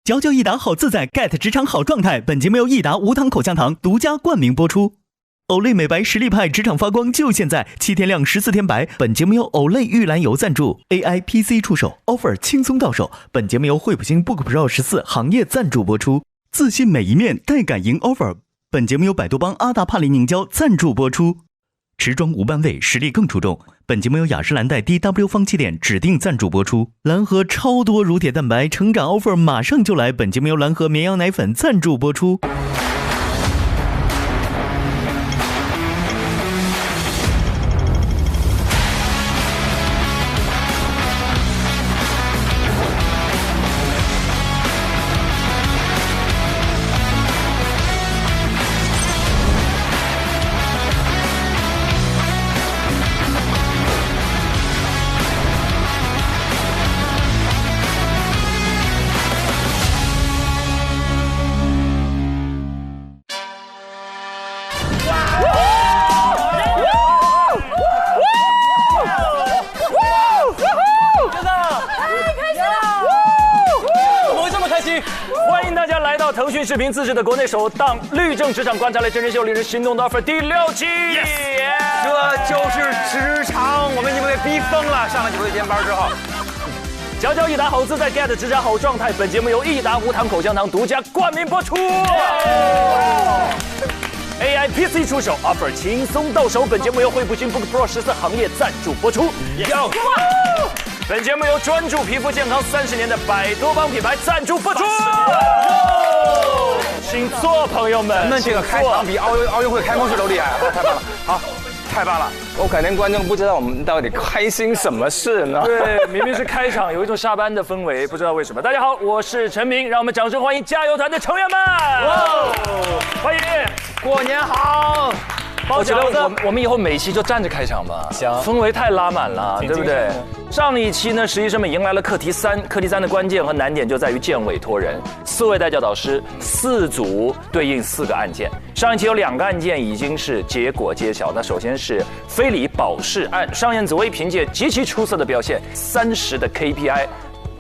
嚼嚼益达好自在 ，get 职场好状态。本节目由益达无糖口香糖独家冠名播出。Olay 美白实力派，职场发光就现在，7天亮14天白。本节目由 Olay 玉兰油赞助 ，AI PC 出手 ，offer 轻松到手。本节目由惠普星 Book Pro 14行业赞助播出。自信每一面，带感赢 offer。本节目由百度邦阿达帕林凝胶赞助播出。持妆无斑味，实力更出众。本节目由雅诗兰黛 DW 芳气点指定赞助播出。蓝河超多乳铁蛋白成长 offer 马上就来。本节目由蓝河绵羊奶粉赞助播出。欢迎大家来到腾讯视频自制的国内首档律政职场观察类真人秀，令人心动的 offer 第6期。这就是职场，我们已经被逼疯了。上了几回天班之后，嚼嚼益达好自在 get 职场好状态。本节目由益达无糖口香糖独家冠名播出。AI PC 出手 ，offer 轻松到手。本节目由惠普星 Book Pro 14行业赞助播出。本节目由专注皮肤健康30年的百多邦品牌赞助播出。请坐，朋友们。咱们这个开场比奥运会开幕式都厉害，太棒了！好，太棒了！我肯定观众不知道我们到底开心什么事呢？对，明明是开场，有一种下班的氛围，不知道为什么。大家好，我是陈明，让我们掌声欢迎加油团的成员们！欢迎，过年好！我觉得我们以后每期就站着开场吧，行，氛围太拉满了，对不对？上一期呢，实习生们迎来了课题3，课题3的关键和难点就在于见委托人，4位代教导师，4组对应4个案件。上一期有2个案件已经是结果揭晓，那首先是非礼保释案，尚燕紫薇凭借极其出色的表现，30的 KPI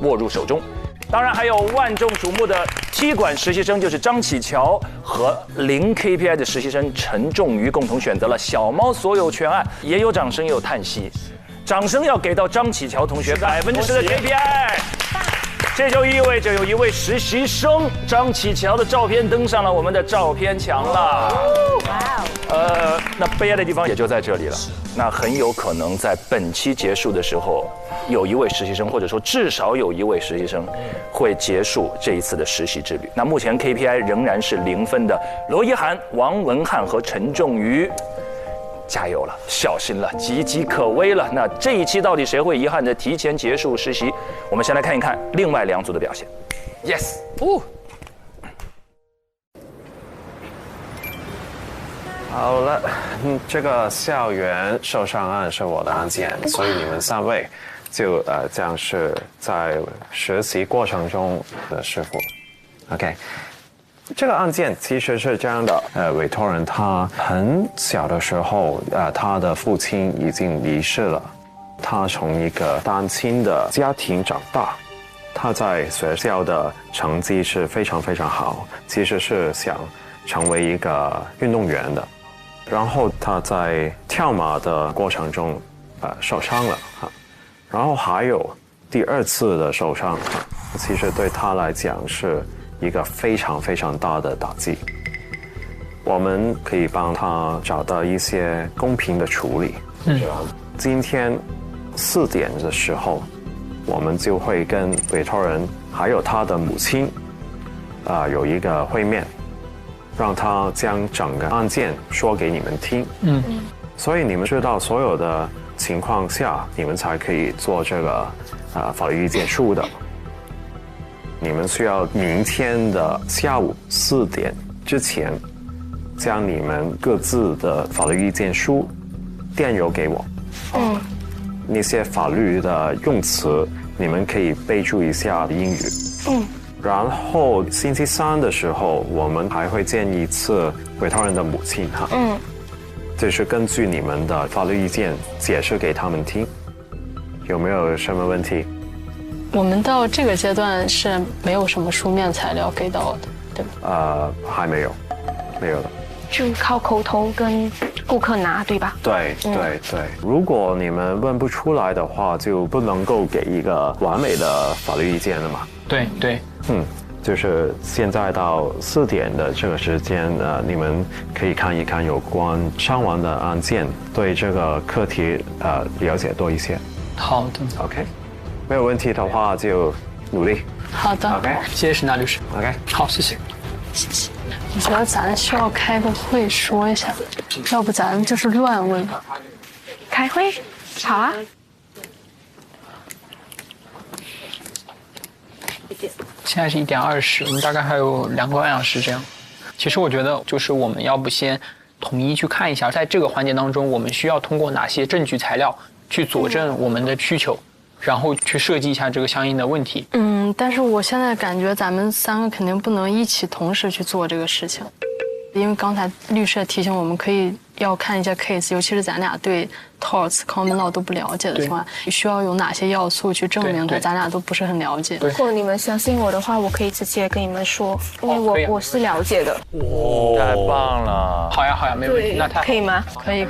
握入手中。当然还有万众瞩目的踢馆实习生，就是张启乔和0 KPI 的实习生陈仲瑜共同选择了小猫所有权案，也有掌声也有叹息。掌声要给到张启乔同学10%的 KPI， 这就意味着有一位实习生张启乔的照片登上了我们的照片墙了。那悲哀的地方也就在这里了。那很有可能在本期结束的时候，有一位实习生，或者说至少有一位实习生，会结束这一次的实习之旅。那目前 KPI 仍然是0分的罗一涵、王文翰和陈仲瑜。加油了，小心了，岌岌可危了。那这一期到底谁会遗憾的提前结束实习？我们先来看一看另外2组的表现。Yes， 好了，这个校园受伤案是我的案件，所以你们3位就将是在实习过程中的师傅。OK。这个案件其实是这样的，委托人他很小的时候，他的父亲已经离世了，他从一个单亲的家庭长大，他在学校的成绩是非常非常好，其实是想成为一个运动员的，然后他在跳马的过程中，受伤了，然后还有第2次的受伤，其实对他来讲是一个非常非常大的打击，我们可以帮他找到一些公平的处理。今天4点的时候，我们就会跟委托人还有他的母亲，有一个会面，让他将整个案件说给你们听。所以你们知道所有的情况下，你们才可以做这个法律意见书的。你们需要明天的下午4点之前，将你们各自的法律意见书电邮给我。那些法律的用词，你们可以备注一下英语。然后星期3的时候，我们还会见一次委托人的母亲哈。就是根据你们的法律意见解释给他们听。有没有什么问题？我们到这个阶段是没有什么书面材料给到的，对吧？还没有的。就靠口头跟顾客拿，对吧？对。如果你们问不出来的话，就不能够给一个完美的法律意见了嘛。对。就是现在到4点的这个时间，你们可以看一看有关伤亡的案件，对这个课题了解多一些。好的 OK， 没有问题的话就努力。好的 OK， 谢谢沈大律师。 OK， 好，谢谢。我觉得咱需要开个会说一下，要不咱就是乱问。开会，好啊。现在是1点20，我们大概还有2个半小时这样。其实我觉得，就是我们要不先统一去看一下，在这个环节当中，我们需要通过哪些证据材料去佐证我们的需求，然后去设计一下这个相应的问题。但是我现在感觉咱们3个肯定不能一起同时去做这个事情，因为刚才律师也提醒我们要看一些 case， 尤其是咱俩对 torts、common law 都不了解的情况下，需要有哪些要素去证明它，咱俩都不是很了解。如果你们相信我的话，我可以直接跟你们说，因为我是了解的。太棒了！好呀，没问题，那太好可以吗？可以。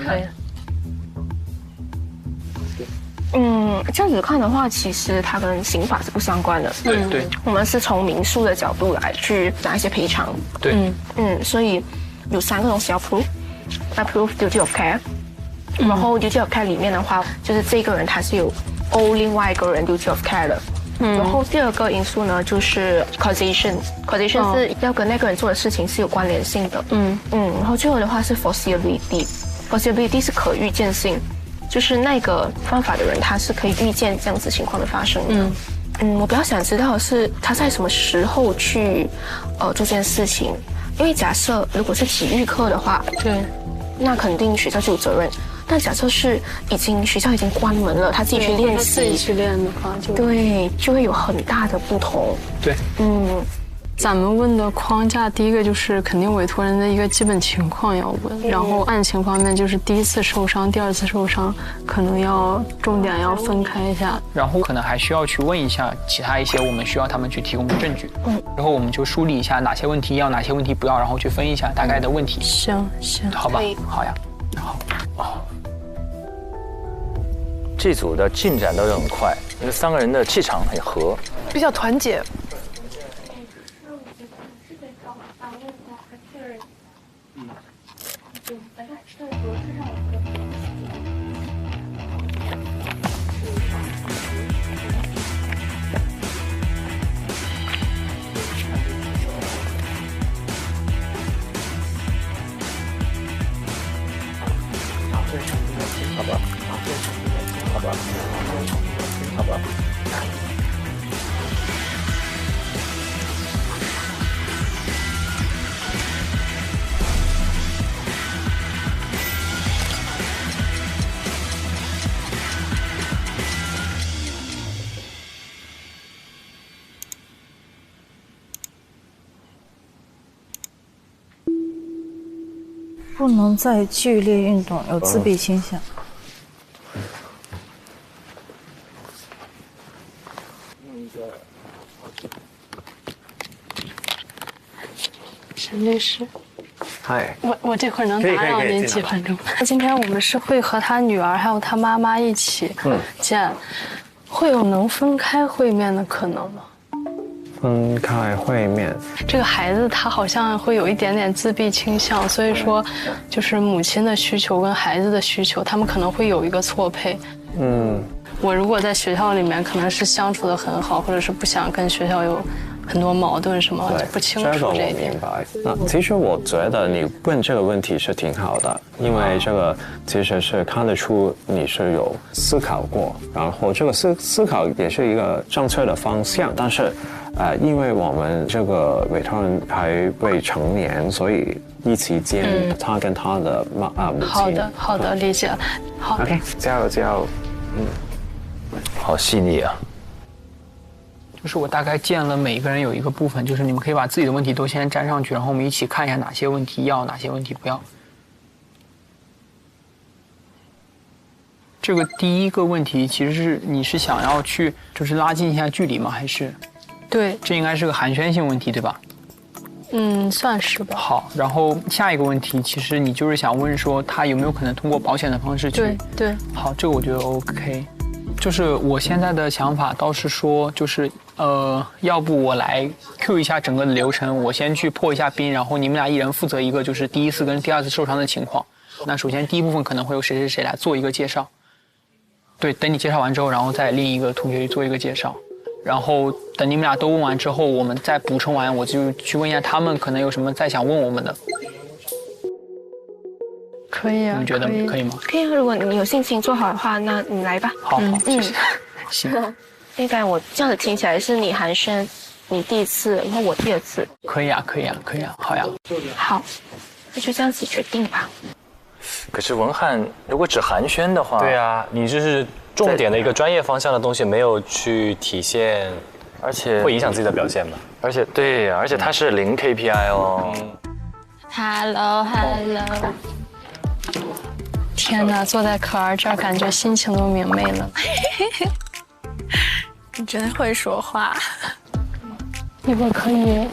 这样子看的话，其实它跟刑法是不相关的。对，我们是从民诉的角度来去拿一些赔偿。对，所以有3个东西要 prove， 那 prove duty of care，然后 duty of care 里面的话，就是这个人他是有 owe 另外一个人 duty of care 的。然后第2个因素呢，就是 causation 是要跟那个人做的事情是有关联性的。然后最后的话是 foreseeability 是可预见性。就是那个犯法的人，他是可以预见这样子情况的发生的。我比较想知道的是他在什么时候去做这件事情，因为假设如果是体育课的话，对，那肯定学校就有责任。但假设是学校已经关门了，他自己去练习，自己去练的话，就会有很大的不同。对，咱们问的框架，第一个就是肯定委托人的一个基本情况要问，然后案情方面就是第1次受伤、第2次受伤，可能要重点要分开一下。然后可能还需要去问一下其他一些我们需要他们去提供的证据。然后我们就梳理一下哪些问题要，哪些问题不要，然后去分一下大概的问题。行，好吧，好呀，好。这组的进展都是很快，因为3个人的气场很合，比较团结。好吧。不能再剧烈运动，有自闭倾向。沈律师，嗨，我这会儿能打扰您几分钟？今天我们是会和他女儿还有他妈妈一起见，会有能分开会面的可能吗？分开会面。这个孩子他好像会有一点点自闭倾向，所以说就是母亲的需求跟孩子的需求，他们可能会有一个错配。我如果在学校里面可能是相处得很好，或者是不想跟学校有很多矛盾什么，就不清楚这一点。明白。那其实我觉得你问这个问题是挺好的，因为这个其实是看得出你是有思考过，然后这个思考也是一个正确的方向，但是因为我们这个委托人还未成年，所以一起见他跟他的母亲。好的，理解了。好 ，OK， 加油。好细腻啊！就是我大概建了每个人有一个部分，就是你们可以把自己的问题都先粘上去，然后我们一起看一下哪些问题要，哪些问题不要。这个第一个问题其实是你是想要去就是拉近一下距离吗？还是？对，这应该是个寒暄性问题，对吧？算是吧。好，然后下一个问题，其实你就是想问说他有没有可能通过保险的方式去？对。好，这个我觉得 OK。就是我现在的想法倒是说，就是要不我来 Q 一下整个的流程，我先去破一下冰，然后你们俩一人负责一个，就是第一次跟第二次受伤的情况。那首先第一部分可能会由谁谁谁来做一个介绍。对，等你介绍完之后，然后再另一个同学去做一个介绍。然后等你们俩都问完之后，我们再补充完，我就去问一下他们可能有什么再想问我们的。可以啊，你们觉得可以吗？可以啊，如果你有信心做好的话，那你来吧。好，谢谢。行。应该我这样子听起来是你寒暄，你第一次，然后我第二次。可以啊，好呀。好，那就这样子决定吧。可是文翰如果只寒暄的话，对啊，你就是重点的一个专业方向的东西没有去体现，而且会影响自己的表现吧？而且他是0 KPI 哦。Hello。天哪，坐在可儿这儿，感觉心情都明媚了。你真会说话。一会儿可以，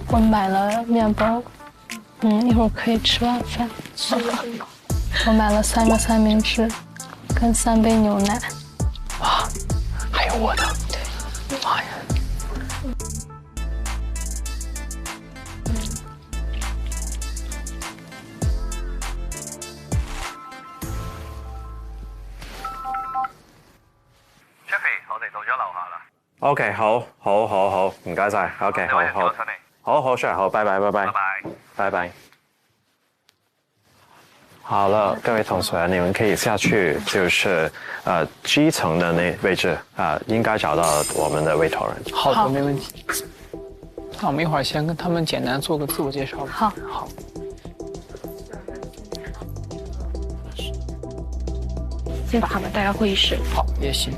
我买了面包。一会儿可以吃晚饭。我买了3个三明治，跟3杯牛奶。啊，还有我的。对。妈呀。OK， 好，唔該晒。OK， 好，是，好，拜拜。好了，各位同学，你们可以下去，就是基层的那位置应该找到我们的委托人。好的，没问题。那我们一会儿先跟他们简单做个自我介绍吧。好。先把他们带到会议室。好，也行。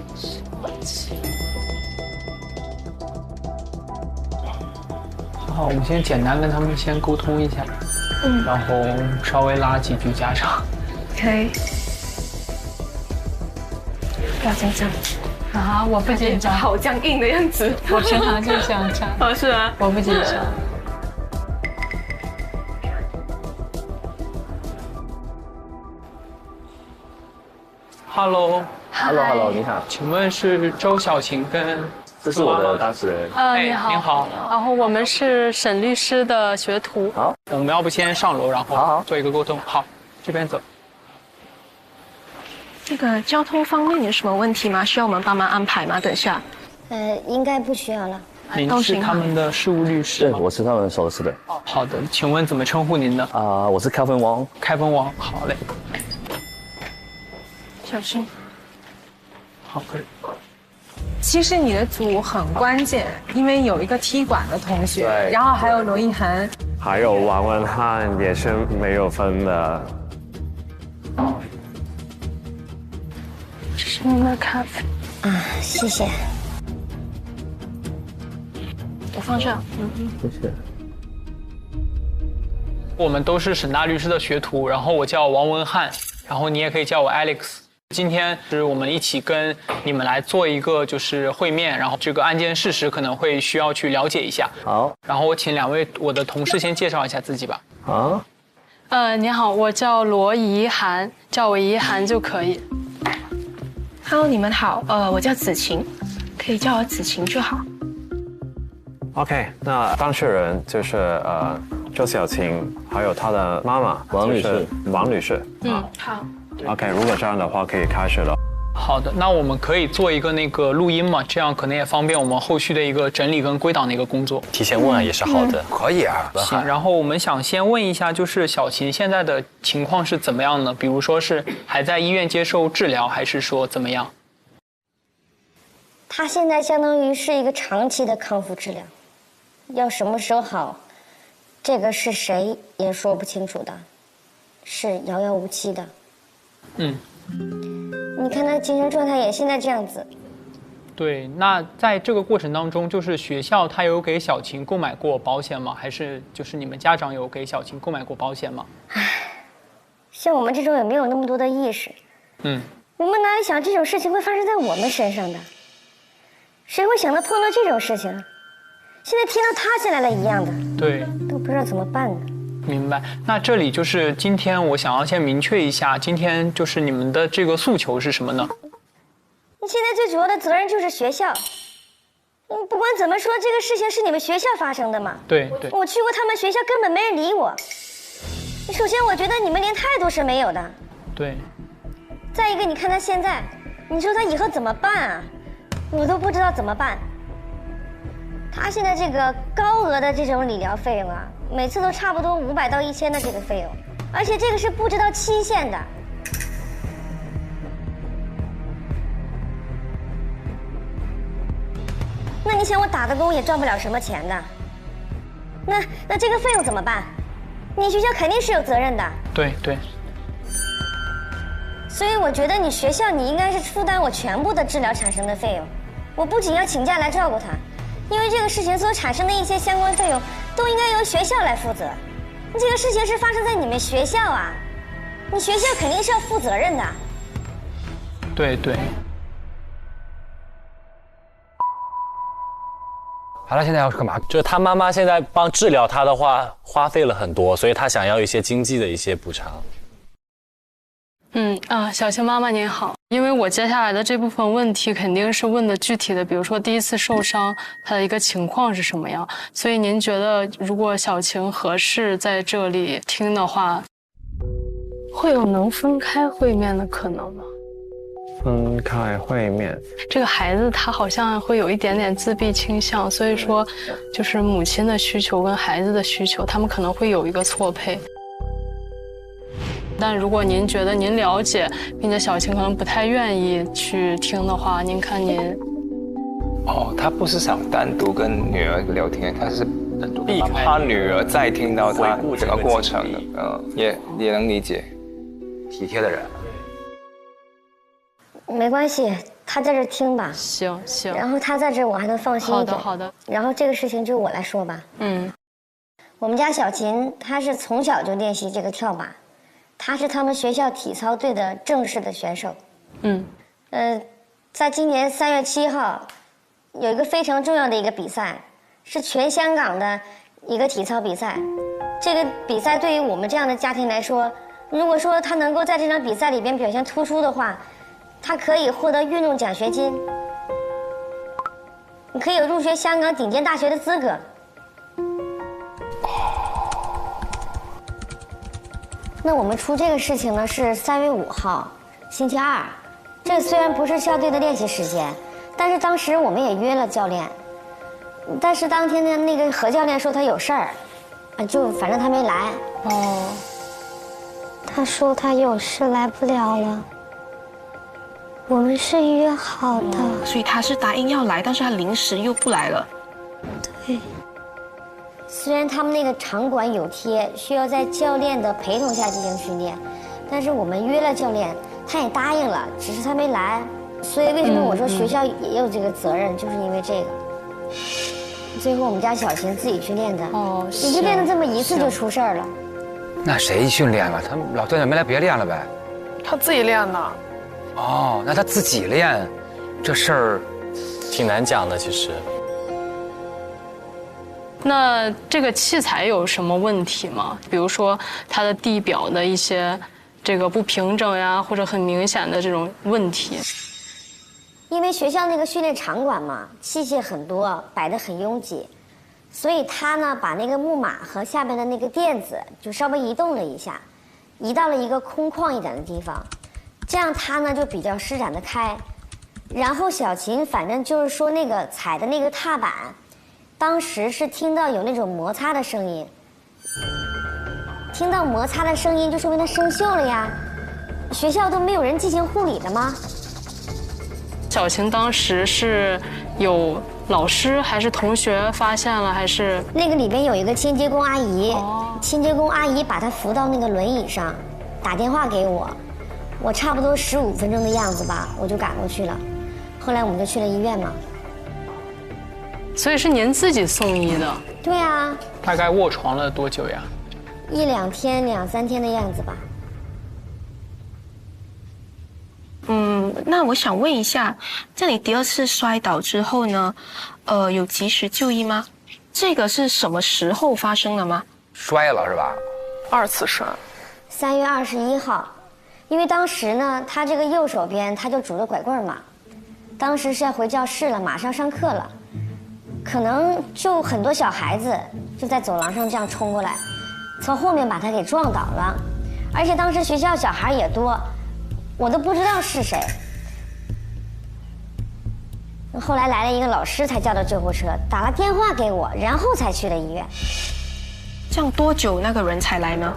好，我们先简单跟他们先沟通一下，然后稍微拉几句家常。OK。不要紧张。啊，我不紧张。好僵硬的样子。我平常就这样。哦，是吗？我不紧张。Hello， 你好，请问是周小晴跟？这是我的当事人。你好。您好。然后我们是沈律师的学徒。好，我们要不先上楼，然后做一个沟通。好，这边走。这个交通方面有什么问题吗？需要我们帮忙安排吗？等下。应该不需要了。您是他们的事务律师吗？对，我是他们熟识的。好的，请问怎么称呼您呢？我是开封王。开封王，好嘞。小心。好，可以。其实你的组很关键，因为有一个踢馆的同学，然后还有罗一涵，还有王文翰也是没有分的。这是您的咖啡。谢谢。我放这。谢谢。我们都是沈大律师的学徒，然后我叫王文翰，然后你也可以叫我 Alex。今天是我们一起跟你们来做一个就是会面，然后这个案件事实可能会需要去了解一下。好，然后我请2位我的同事先介绍一下自己吧。你好，我叫罗怡涵，叫我怡涵就可以。Hello， 你们好，我叫子晴，可以叫我子晴就好。OK， 那当事人就是周小晴，还有她的妈妈王女士。好。OK， 如果这样的话，可以开始了。好的，那我们可以做一个那个录音嘛，这样可能也方便我们后续的一个整理跟归档的一个工作。提前问也是好的。可以啊。行，然后我们想先问一下，就是小琴现在的情况是怎么样呢？比如说是还在医院接受治疗，还是说怎么样？他现在相当于是一个长期的康复治疗，要什么时候好，这个是谁也说不清楚的，是遥遥无期的。你看他精神状态也现在这样子。对，那在这个过程当中，就是学校他有给小晴购买过保险吗？还是就是你们家长有给小晴购买过保险吗？像我们这种也没有那么多的意识。我们哪里想这种事情会发生在我们身上的？谁会想到碰到这种事情？现在天都塌下来了一样的，对，都不知道怎么办呢。明白。那这里就是今天我想要先明确一下，今天就是你们的这个诉求是什么呢？你现在最主要的责任就是学校。不管怎么说，这个事情是你们学校发生的嘛？对。我去过他们学校，根本没人理我。首先，我觉得你们连态度是没有的。对。再一个，你看他现在，你说他以后怎么办啊？我都不知道怎么办。他现在这个高额的这种理疗费用啊，每次都差不多500到1000的这个费用，而且这个是不知道期限的。那你想，我打个工也赚不了什么钱的。那这个费用怎么办？你学校肯定是有责任的。对。所以我觉得你学校你应该是负担我全部的治疗产生的费用。我不仅要请假来照顾他，因为这个事情所产生的一些相关费用都应该由学校来负责。这个事情是发生在你们学校啊，你学校肯定是要负责任的。对。好了，现在要干嘛？就是他妈妈现在帮治疗他的话，花费了很多，所以他想要一些经济的一些补偿。小晴妈妈您好，因为我接下来的这部分问题肯定是问的具体的，比如说第一次受伤它的一个情况是什么样，所以您觉得如果小晴合适在这里听的话，会有能分开会面的可能吗？分开会面，这个孩子他好像会有一点点自闭倾向，所以说就是母亲的需求跟孩子的需求，他们可能会有一个错配。但如果您觉得您了解，并且小晴可能不太愿意去听的话，您看您。他不是想单独跟女儿聊天，他是怕女儿再听到他整个过程的，也能理解，体贴的人。没关系，他在这听吧。行。然后他在这，我还能放心一点。好的。然后这个事情就我来说吧。我们家小琴，她是从小就练习这个跳马，她是他们学校体操队的正式的选手。在今年3月7号，有一个非常重要的一个比赛，是全香港的一个体操比赛。这个比赛对于我们这样的家庭来说，如果说她能够在这场比赛里边表现突出的话，他可以获得运动奖学金，你可以有入学香港顶尖大学的资格。那我们出这个事情呢是3月5号，星期二。这虽然不是校队的练习时间，但是当时我们也约了教练，但是当天的那个何教练说他有事儿，就反正他没来。他说他有事来不了了。我们是约好的，所以他是答应要来，但是他临时又不来了。对。虽然他们那个场馆有贴，需要在教练的陪同下进行训练，但是我们约了教练，他也答应了，只是他没来。所以为什么我说学校也有这个责任，就是因为这个。最后我们家小琴自己去练的，也就练了这么一次就出事儿了。那谁训练了？他老队长没来，别练了呗。他自己练的。那他自己练，这事儿挺难讲的，其实。那这个器材有什么问题吗？比如说它的地表的一些这个不平整呀，或者很明显的这种问题。因为学校那个训练场馆嘛，器械很多，摆得很拥挤，所以他呢把那个木马和下面的那个垫子就稍微移动了一下，移到了一个空旷一点的地方。这样他呢就比较施展得开，然后小琴反正就是说那个踩的那个踏板，当时是听到有那种摩擦的声音，听到摩擦的声音就说明它生锈了呀。学校都没有人进行护理的吗？小琴当时是有老师还是同学发现了，还是那个里边有一个清洁工阿姨，清洁工阿姨把她扶到那个轮椅上，打电话给我。我差不多15分钟的样子吧，我就赶过去了。后来我们就去了医院嘛。所以是您自己送医的？对啊。大概卧床了多久呀？1、2天、2、3天的样子吧。那我想问一下，在你第2次摔倒之后呢，有及时就医吗？这个是什么时候发生的吗？摔了是吧？2次摔。3月21号，因为当时呢，他这个右手边他就拄着拐棍嘛，当时是要回教室了，马上上课了，可能就很多小孩子就在走廊上这样冲过来，从后面把他给撞倒了，而且当时学校小孩也多，我都不知道是谁。后来来了一个老师才叫的救护车，打了电话给我，然后才去了医院。这样多久那个人才来呢？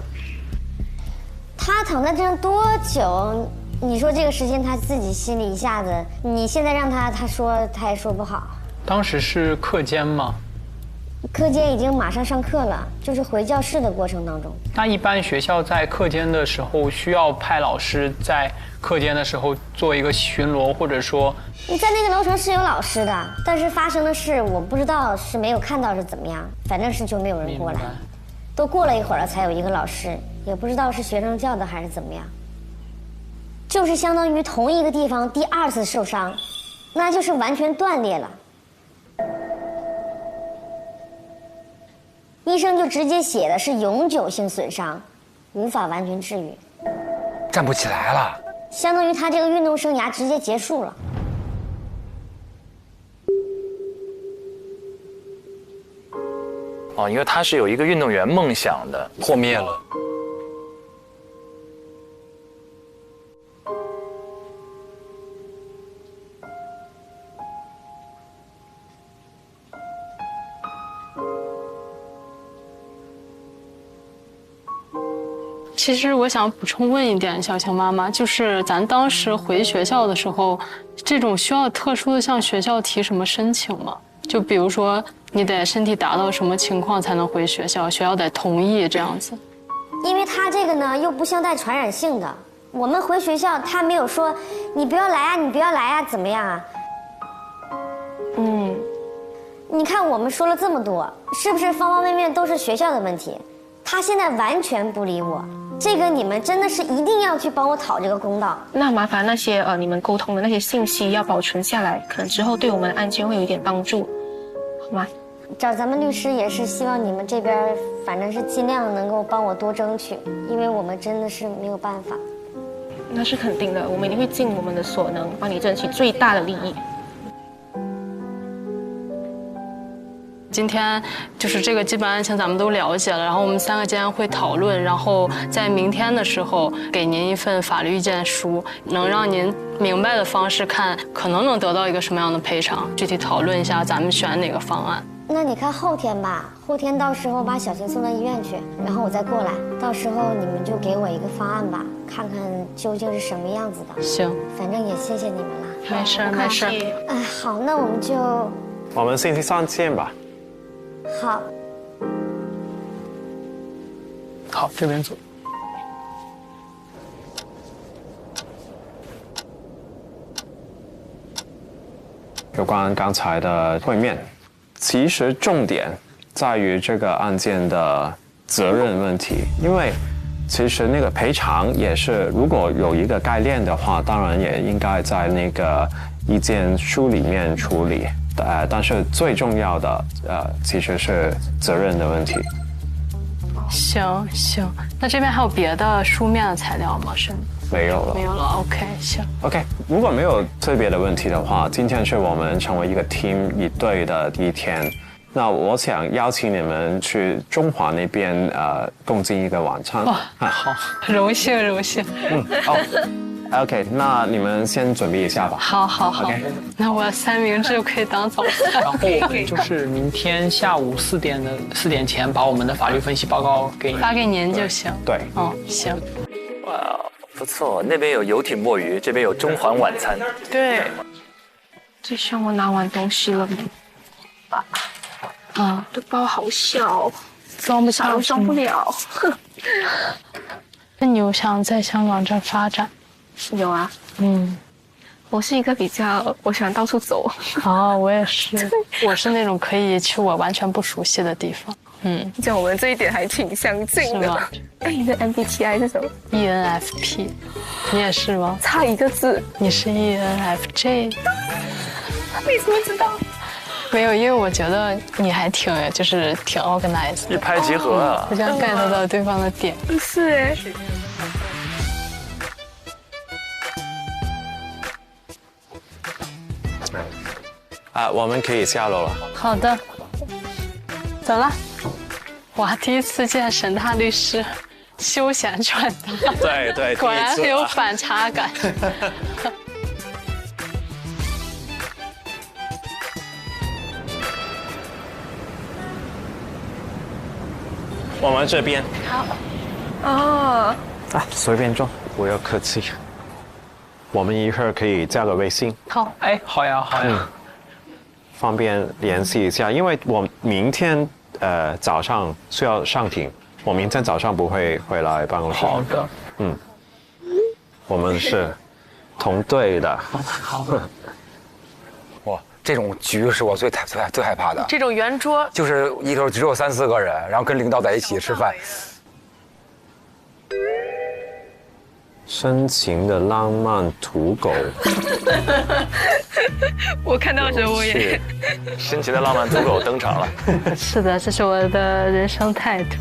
他躺在这样多久？你说这个时间他自己心里一下子，你现在让他说他也说不好。当时是课间吗？课间已经马上上课了，就是回教室的过程当中。那一般学校在课间的时候需要派老师在课间的时候做一个巡逻，或者说你在那个楼层是有老师的，但是发生的事我不知道是没有看到是怎么样，反正是就没有人过来。都过了一会儿了才有一个老师，也不知道是学生叫的还是怎么样。就是相当于同一个地方第2次受伤，那就是完全断裂了。医生就直接写的是永久性损伤，无法完全治愈，站不起来了，相当于他这个运动生涯直接结束了。哦，因为他是有一个运动员梦想的，破灭了。其实我想补充问一点，小晴妈妈，就是咱当时回学校的时候，这种需要特殊的向学校提什么申请吗？就比如说你得身体达到什么情况才能回学校，学校得同意这样子。因为他这个呢又不像带传染性的，我们回学校他没有说你不要来啊，你不要来啊，怎么样啊？你看我们说了这么多，是不是方方面面都是学校的问题？他现在完全不理我，这个你们真的是一定要去帮我讨这个公道。那麻烦那些你们沟通的那些信息要保存下来，可能之后对我们的案件会有一点帮助，好吗？找咱们律师也是希望你们这边反正是尽量能够帮我多争取，因为我们真的是没有办法。那是肯定的，我们一定会尽我们的所能，帮你争取最大的利益。今天就是这个基本案情咱们都了解了，然后我们3个间会讨论，然后在明天的时候给您一份法律意见书，能让您明白的方式看可能能得到一个什么样的赔偿，具体讨论一下咱们选哪个方案。那你看后天吧，后天到时候把小晴送到医院去，然后我再过来，到时候你们就给我一个方案吧，看看究竟是什么样子的。行，反正也谢谢你们了。没事没事。哎，好，那我们就我们星期3见吧。好。好，这边走。有关刚才的会面，其实重点在于这个案件的责任问题，因为其实那个赔偿也是，如果有一个概念的话，当然也应该在那个意见书里面处理。但是最重要的其实是责任的问题。行，那这边还有别的书面的材料吗？是没有了。没有了。OK， 行。OK， 如果没有特别的问题的话，今天是我们成为一个 team 一队的第一天。那我想邀请你们去中华那边共进一个晚餐。哇，好，荣幸。OK， 那你们先准备一下吧。好。Okay. 那我3明治可以当早餐。然后我们就是明天下午4点前把我们的法律分析报告给你发给您就行。对。行。哇，不错，那边有游艇摸鱼，这边有中环晚餐。对。最需要我拿完东西了吗？这包好小，装不下都装不了。那你有想在香港这发展？有啊。我是一个我喜欢到处走。我也是。我是那种可以去我完全不熟悉的地方。这样我们这一点还挺相近的。哎，你的 MBTI 是什么 ？ENFP， 你也是吗？差一个字。你是 ENFJ。为什么知道？没有，因为我觉得你还挺 organized， 一拍即合啊，互相 get 到对方的点。是哎。我们可以下楼了。好的，走了。哇，第一次见沈大律师，休闲穿搭。对，果然很有反差感。我们这边。好。哦。随便坐，不要客气。我们一会儿可以加个微信。好。哎，好呀。方便联系一下，因为我明天早上需要上庭，我明天早上不会回来办公室。好的。我们是同队的。好。哇，这种局是我最害怕的。这种圆桌就是一头只有3、4个人，然后跟领导在一起吃饭。深情的浪漫土狗。我看到的时候我也。深情的浪漫土狗登场了。是的，这是我的人生态度。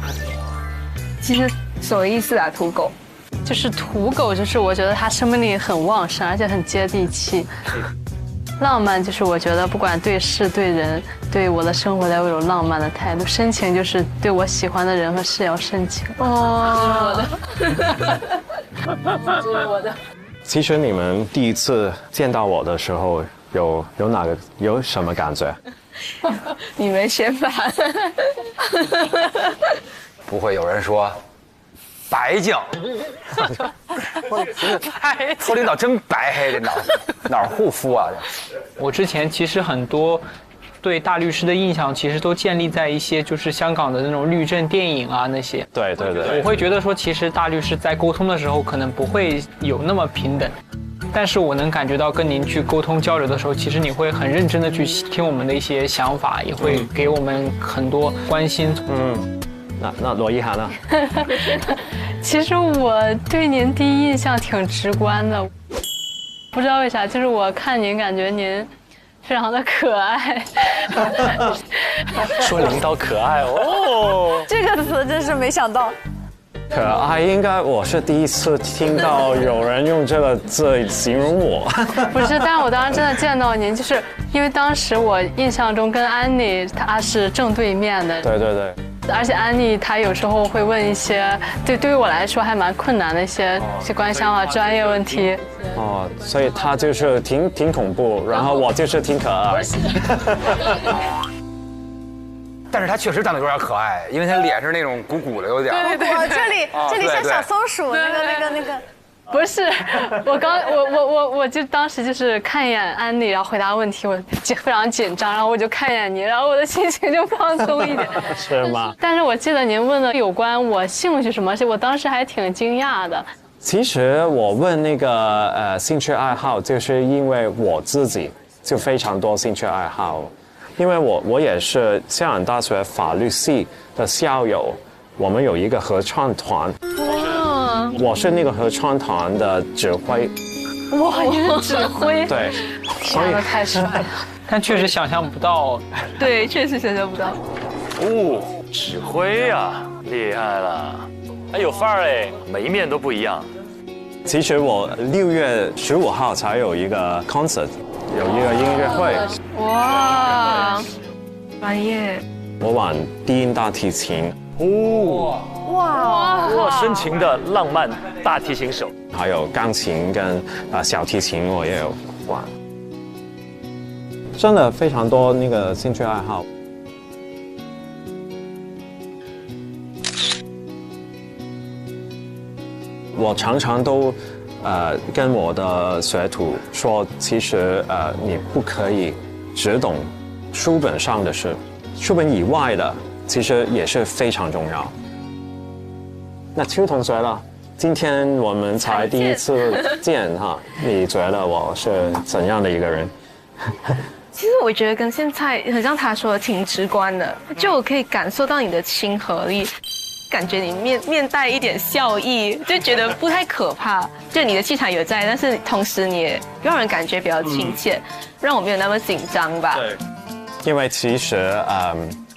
其实什么意思啊？土狗？就是土狗，就是我觉得它生命力很旺盛，而且很接地气。浪漫就是我觉得不管对事对人对我的生活都有浪漫的态度。深情就是对我喜欢的人和事要深情。哦，这是我的。其实你们第一次见到我的时候有什么感觉？你们先吧。不会有人说白净。托领导真白黑，这哪儿护肤啊？我之前其实很多对大律师的印象，其实都建立在一些就是香港的那种律政电影啊那些。对。我会觉得说，其实大律师在沟通的时候可能不会有那么平等，但是我能感觉到跟您去沟通交流的时候，其实你会很认真的去听我们的一些想法，也会给我们很多关心。那罗一涵呢？其实我对您第一印象挺直观的，不知道为啥，就是我看您感觉您非常的可爱。说领导可爱哦，这个词真是没想到。可爱应该我是第一次听到有人用这个字形容我。不是，但是我当时真的见到您，就是因为当时我印象中跟安妮她是正对面的。对。而且安妮她有时候会问一些对于我来说还蛮困难的一些关于香港专业问题。所以她就是挺恐怖，然后我就是挺可爱。但是他确实长得有点可爱，因为他脸是那种鼓鼓的，有点。对，这里像小松鼠那个。不是，我就当时就是看一眼安妮，然后回答问题，我非常紧张，然后我就看一眼您，然后我的心情就放松一点。是吗？但是我记得您问的有关我兴趣什么，我当时还挺惊讶的。其实我问那个兴趣爱好，就是因为我自己就非常多兴趣爱好。因为我也是香港大学法律系的校友，我们有一个合唱团。哇！我是那个合唱团的指挥。哇，你是指挥？对。天哪，太帅了！但确实想象不到。对，确实想象不到。指挥啊，厉害了！还有范儿哎，每一面都不一样。其实我6月15号才有一个 concert。有一个音乐会。哇，专业。我玩低音大提琴。哇，深情的浪漫大提琴手。还有钢琴跟小提琴我也有玩。真的非常多那个兴趣爱好。我常常都跟我的学徒说，其实你不可以只懂书本上的事，书本以外的其实也是非常重要。那邱同学了，今天我们才第一次见哈，你觉得我是怎样的一个人？其实我觉得跟现在很像他说的挺直观的，就我可以感受到你的亲和力，感觉你面带一点笑意，就觉得不太可怕。就你的气场有在，但是同时你也让人感觉比较亲切，让我没有那么紧张吧。对，因为其实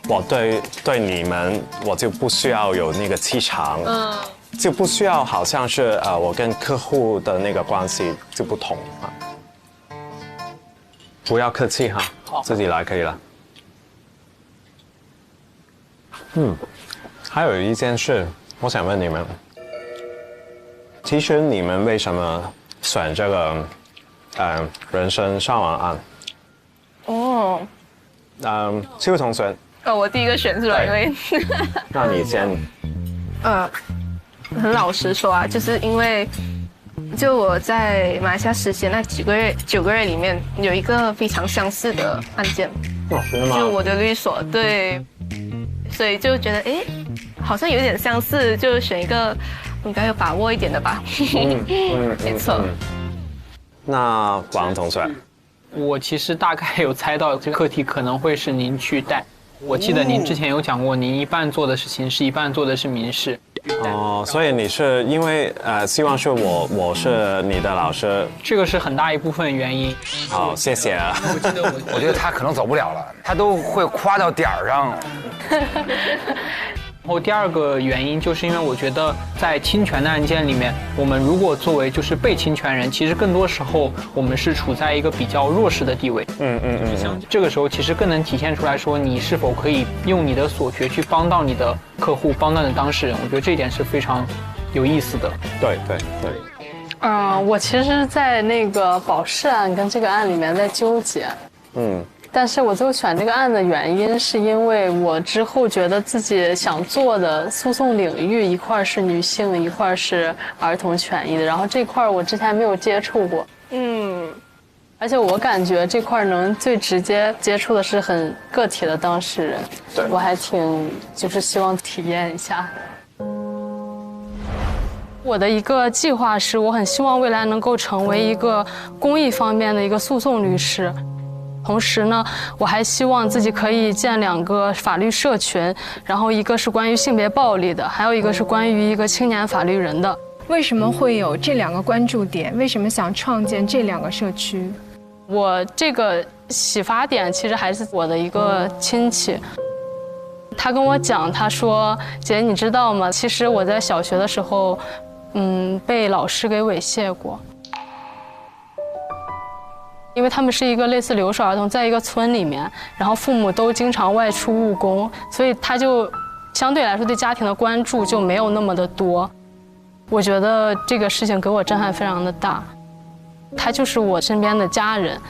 我对你们，我就不需要有那个气场，就不需要好像是我跟客户的那个关系就不同啊。不要客气哈，自己来可以了。还有一件事，我想问你们，其实你们为什么选这个人生上网案？七位同学。我第一个选是吧？因为那你先。很老实说啊，就是因为就我在马来西亚实习那9个月里面，有一个非常相似的案件，就我的律所，对，所以就觉得好像有点相似，就选一个应该有把握一点的吧。没错。那王同学，我其实大概有猜到这个课题可能会是您去带。我记得您之前有讲过，您一半做的是刑事，一半做的是民事。所以你是因为希望是我是你的老师，这个是很大一部分原因。好，谢谢。我觉得他可能走不了了，他都会夸到点儿上。然后第二个原因就是因为我觉得在侵权的案件里面，我们如果作为就是被侵权人，其实更多时候我们是处在一个比较弱势的地位。这个时候其实更能体现出来说你是否可以用你的所学去帮到你的客户，帮到你的当事人。我觉得这一点是非常有意思的。对。我其实在那个保释案跟这个案里面在纠结。但是我最后选这个案的原因，是因为我之后觉得自己想做的诉讼领域一块是女性，一块是儿童权益的，然后这块我之前没有接触过，而且我感觉这块能最直接接触的是很个体的当事人，我还挺就是希望体验一下。我的一个计划是，我很希望未来能够成为一个公益方面的一个诉讼律师。同时呢，我还希望自己可以建2个法律社群，然后一个是关于性别暴力的，还有一个是关于一个青年法律人的。为什么会有这2个关注点？为什么想创建这2个社区？我这个启发点其实还是我的一个亲戚，他跟我讲，他说：“姐，你知道吗？其实我在小学的时候，被老师给猥亵过。”因为他们是一个类似留守儿童，在一个村里面，然后父母都经常外出务工，所以他就相对来说对家庭的关注就没有那么的多。我觉得这个事情给我震撼非常的大，他就是我身边的家人，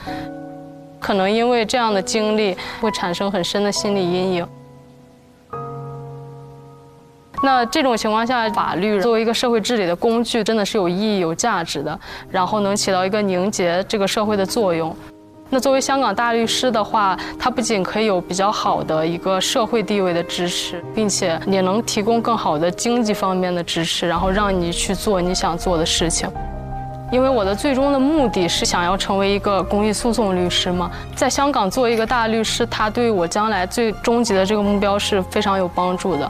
可能因为这样的经历会产生很深的心理阴影。那这种情况下，法律作为一个社会治理的工具，真的是有意义、有价值的，然后能起到一个凝结这个社会的作用。那作为香港大律师的话，它不仅可以有比较好的一个社会地位的支持，并且也能提供更好的经济方面的支持，然后让你去做你想做的事情。因为我的最终的目的是想要成为一个公益诉讼律师嘛，在香港做一个大律师，它对我将来最终极的这个目标是非常有帮助的。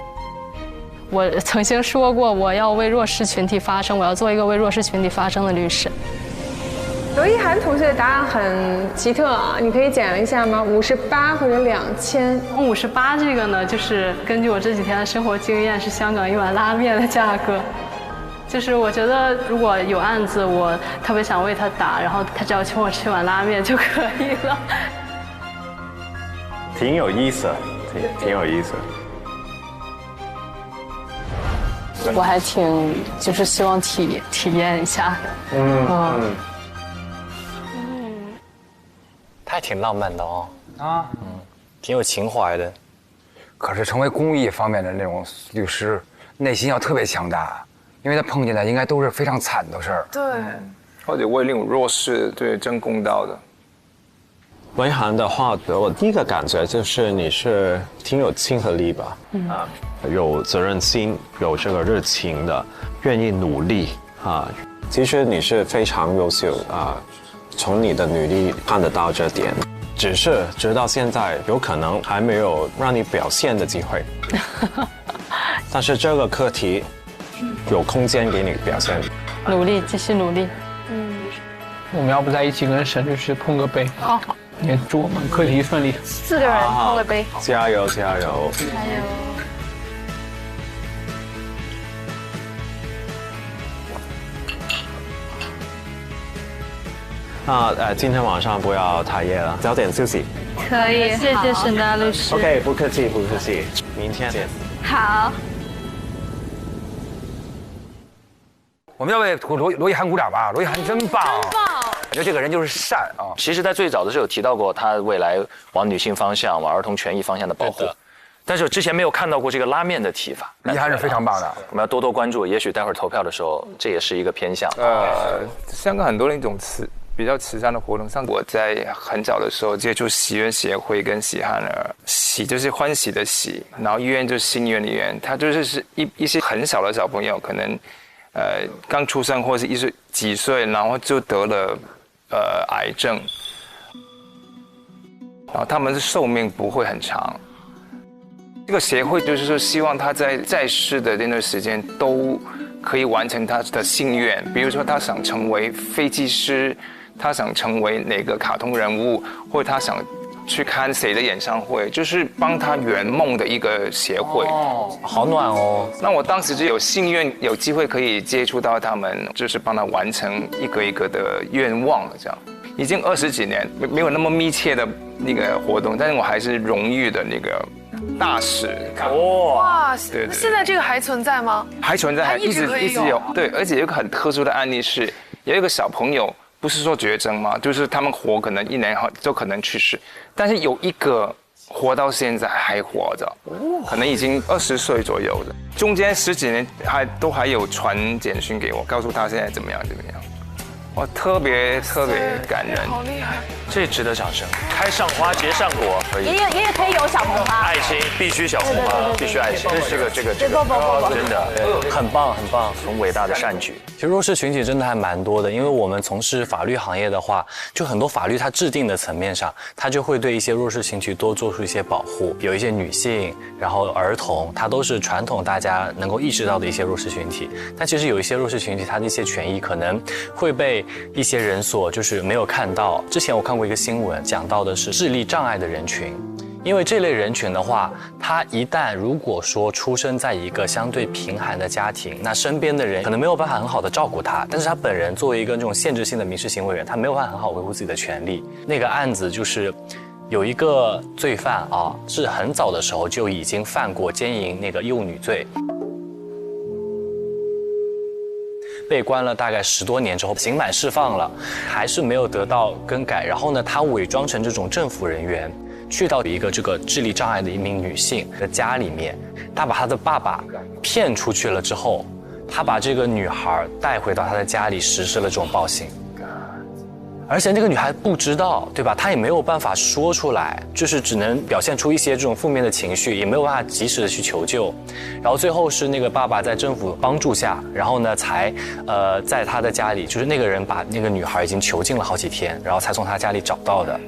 我曾经说过，我要为弱势群体发声，我要做一个为弱势群体发声的律师。罗一涵同学的答案很奇特啊，你可以讲一下吗？58或者2000？58这个呢，就是根据我这几天的生活经验，是香港一碗拉面的价格。就是我觉得如果有案子，我特别想为他打，然后他只要请我吃一碗拉面就可以了。挺有意思，挺有意思。我还挺就是希望体验一下。他还挺浪漫的哦。挺有情怀的。可是成为公益方面的那种律师，内心要特别强大，因为他碰见的应该都是非常惨的事儿。对。或者为那种弱势对争公道的。维涵的话，我第一个感觉就是你是挺有亲和力吧，有责任心，有这个热情的，愿意努力啊。其实你是非常优秀啊，从你的履历看得到这点。只是直到现在有可能还没有让你表现的机会。但是这个课题有空间给你表现。努力，继续努力。我们要不在一起跟神律师碰个杯？好，也祝我们课题顺利。4个人碰个杯，加油加油！加油！那今天晚上不要太夜了，早点休息。可以，谢谢沈大律师。 OK， 不客气不客气，明天见。好。我们要为罗一涵鼓掌吧！罗一涵真棒，真棒！我觉得这个人就是善啊。其实，在最早的时候有提到过，他未来往女性方向、往儿童权益方向的保护。但是我之前没有看到过这个拉面的提法。罗一涵是非常棒的，我们要多多关注。也许待会儿投票的时候，这也是一个偏向。香港很多那种比较慈善的活动，像我在很早的时候接触喜愿协会跟喜憨儿，喜就是欢喜的喜，然后愿就是心愿的愿，它就是一些很小的小朋友，可能刚出生或是几岁，然后就得了癌症，然后他们的寿命不会很长。这个协会就是说，希望他在世的那段时间都可以完成他的心愿，比如说他想成为飞机师，他想成为哪个卡通人物，或者他想去看谁的演唱会，就是帮他圆梦的一个协会。哦，好暖哦。那我当时就有心愿，有机会可以接触到他们，就是帮他完成一个一个的愿望这样。已经20几年，没有那么密切的那个活动，但是我还是荣誉的那个大使。哇，对，现在这个还存在吗？还存在，还一直有。对，而且有一个很特殊的案例是，有一个小朋友，不是说绝症吗？就是他们活可能1年后就可能去世，但是有一个活到现在还活着，可能已经20岁左右的，中间10几年都还有传简讯给我，告诉他现在怎么样。我特别感人，好厉害，这值得掌声。开上花结上果，可以。爷爷可以有小红花，爱心必须小红花，必须爱心。这个，不，真的很棒很棒，很伟大的善举。其实弱势群体真的还蛮多的，因为我们从事法律行业的话，就很多法律它制定的层面上，它就会对一些弱势群体多做出一些保护。有一些女性，然后儿童，它都是传统大家能够意识到的一些弱势群体。但其实有一些弱势群体，它的一些权益可能会被一些人所就是没有看到。之前我看过一个新闻，讲到的是智力障碍的人群。因为这类人群的话，他一旦如果说出生在一个相对贫寒的家庭，那身边的人可能没有办法很好的照顾他，但是他本人作为一个这种限制性的民事行为人，他没有办法很好维护自己的权利。那个案子就是有一个罪犯啊，是很早的时候就已经犯过奸淫那个幼女罪，被关了大概10多年之后刑满释放了，还是没有得到更改。然后呢，他伪装成这种政府人员，去到一个这个智力障碍的一名女性的家里面，他把他的爸爸骗出去了之后，他把这个女孩带回到他的家里实施了这种暴行。而且那个女孩不知道，对吧？她也没有办法说出来，就是只能表现出一些这种负面的情绪，也没有办法及时的去求救。然后最后是那个爸爸在政府帮助下，然后呢才在他的家里，就是那个人把那个女孩已经囚禁了好几天，然后才从他家里找到的。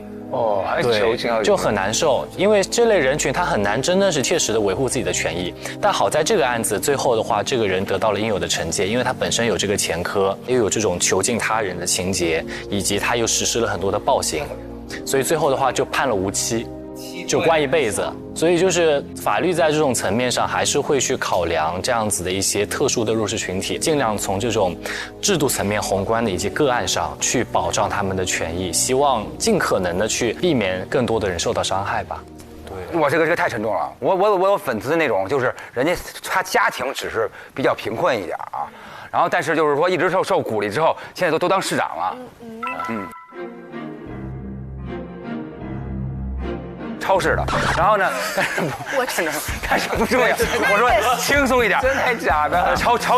还囚禁了，就很难受，因为这类人群他很难真的是切实的维护自己的权益。但好在这个案子最后的话，这个人得到了应有的惩戒，因为他本身有这个前科，又有这种囚禁他人的情节，以及他又实施了很多的暴行，所以最后的话就判了无期，就关一辈子。所以就是法律在这种层面上还是会去考量这样子的一些特殊的弱势群体，尽量从这种制度层面宏观的以及个案上去保障他们的权益，希望尽可能的去避免更多的人受到伤害吧。对，我这个太沉重了。我有粉丝那种，就是人家他家庭只是比较贫困一点啊，然后但是就是说一直受鼓励之后，现在都当市长了。超市的，然后呢，但是不重要。我说轻松一点，真的假的？超市，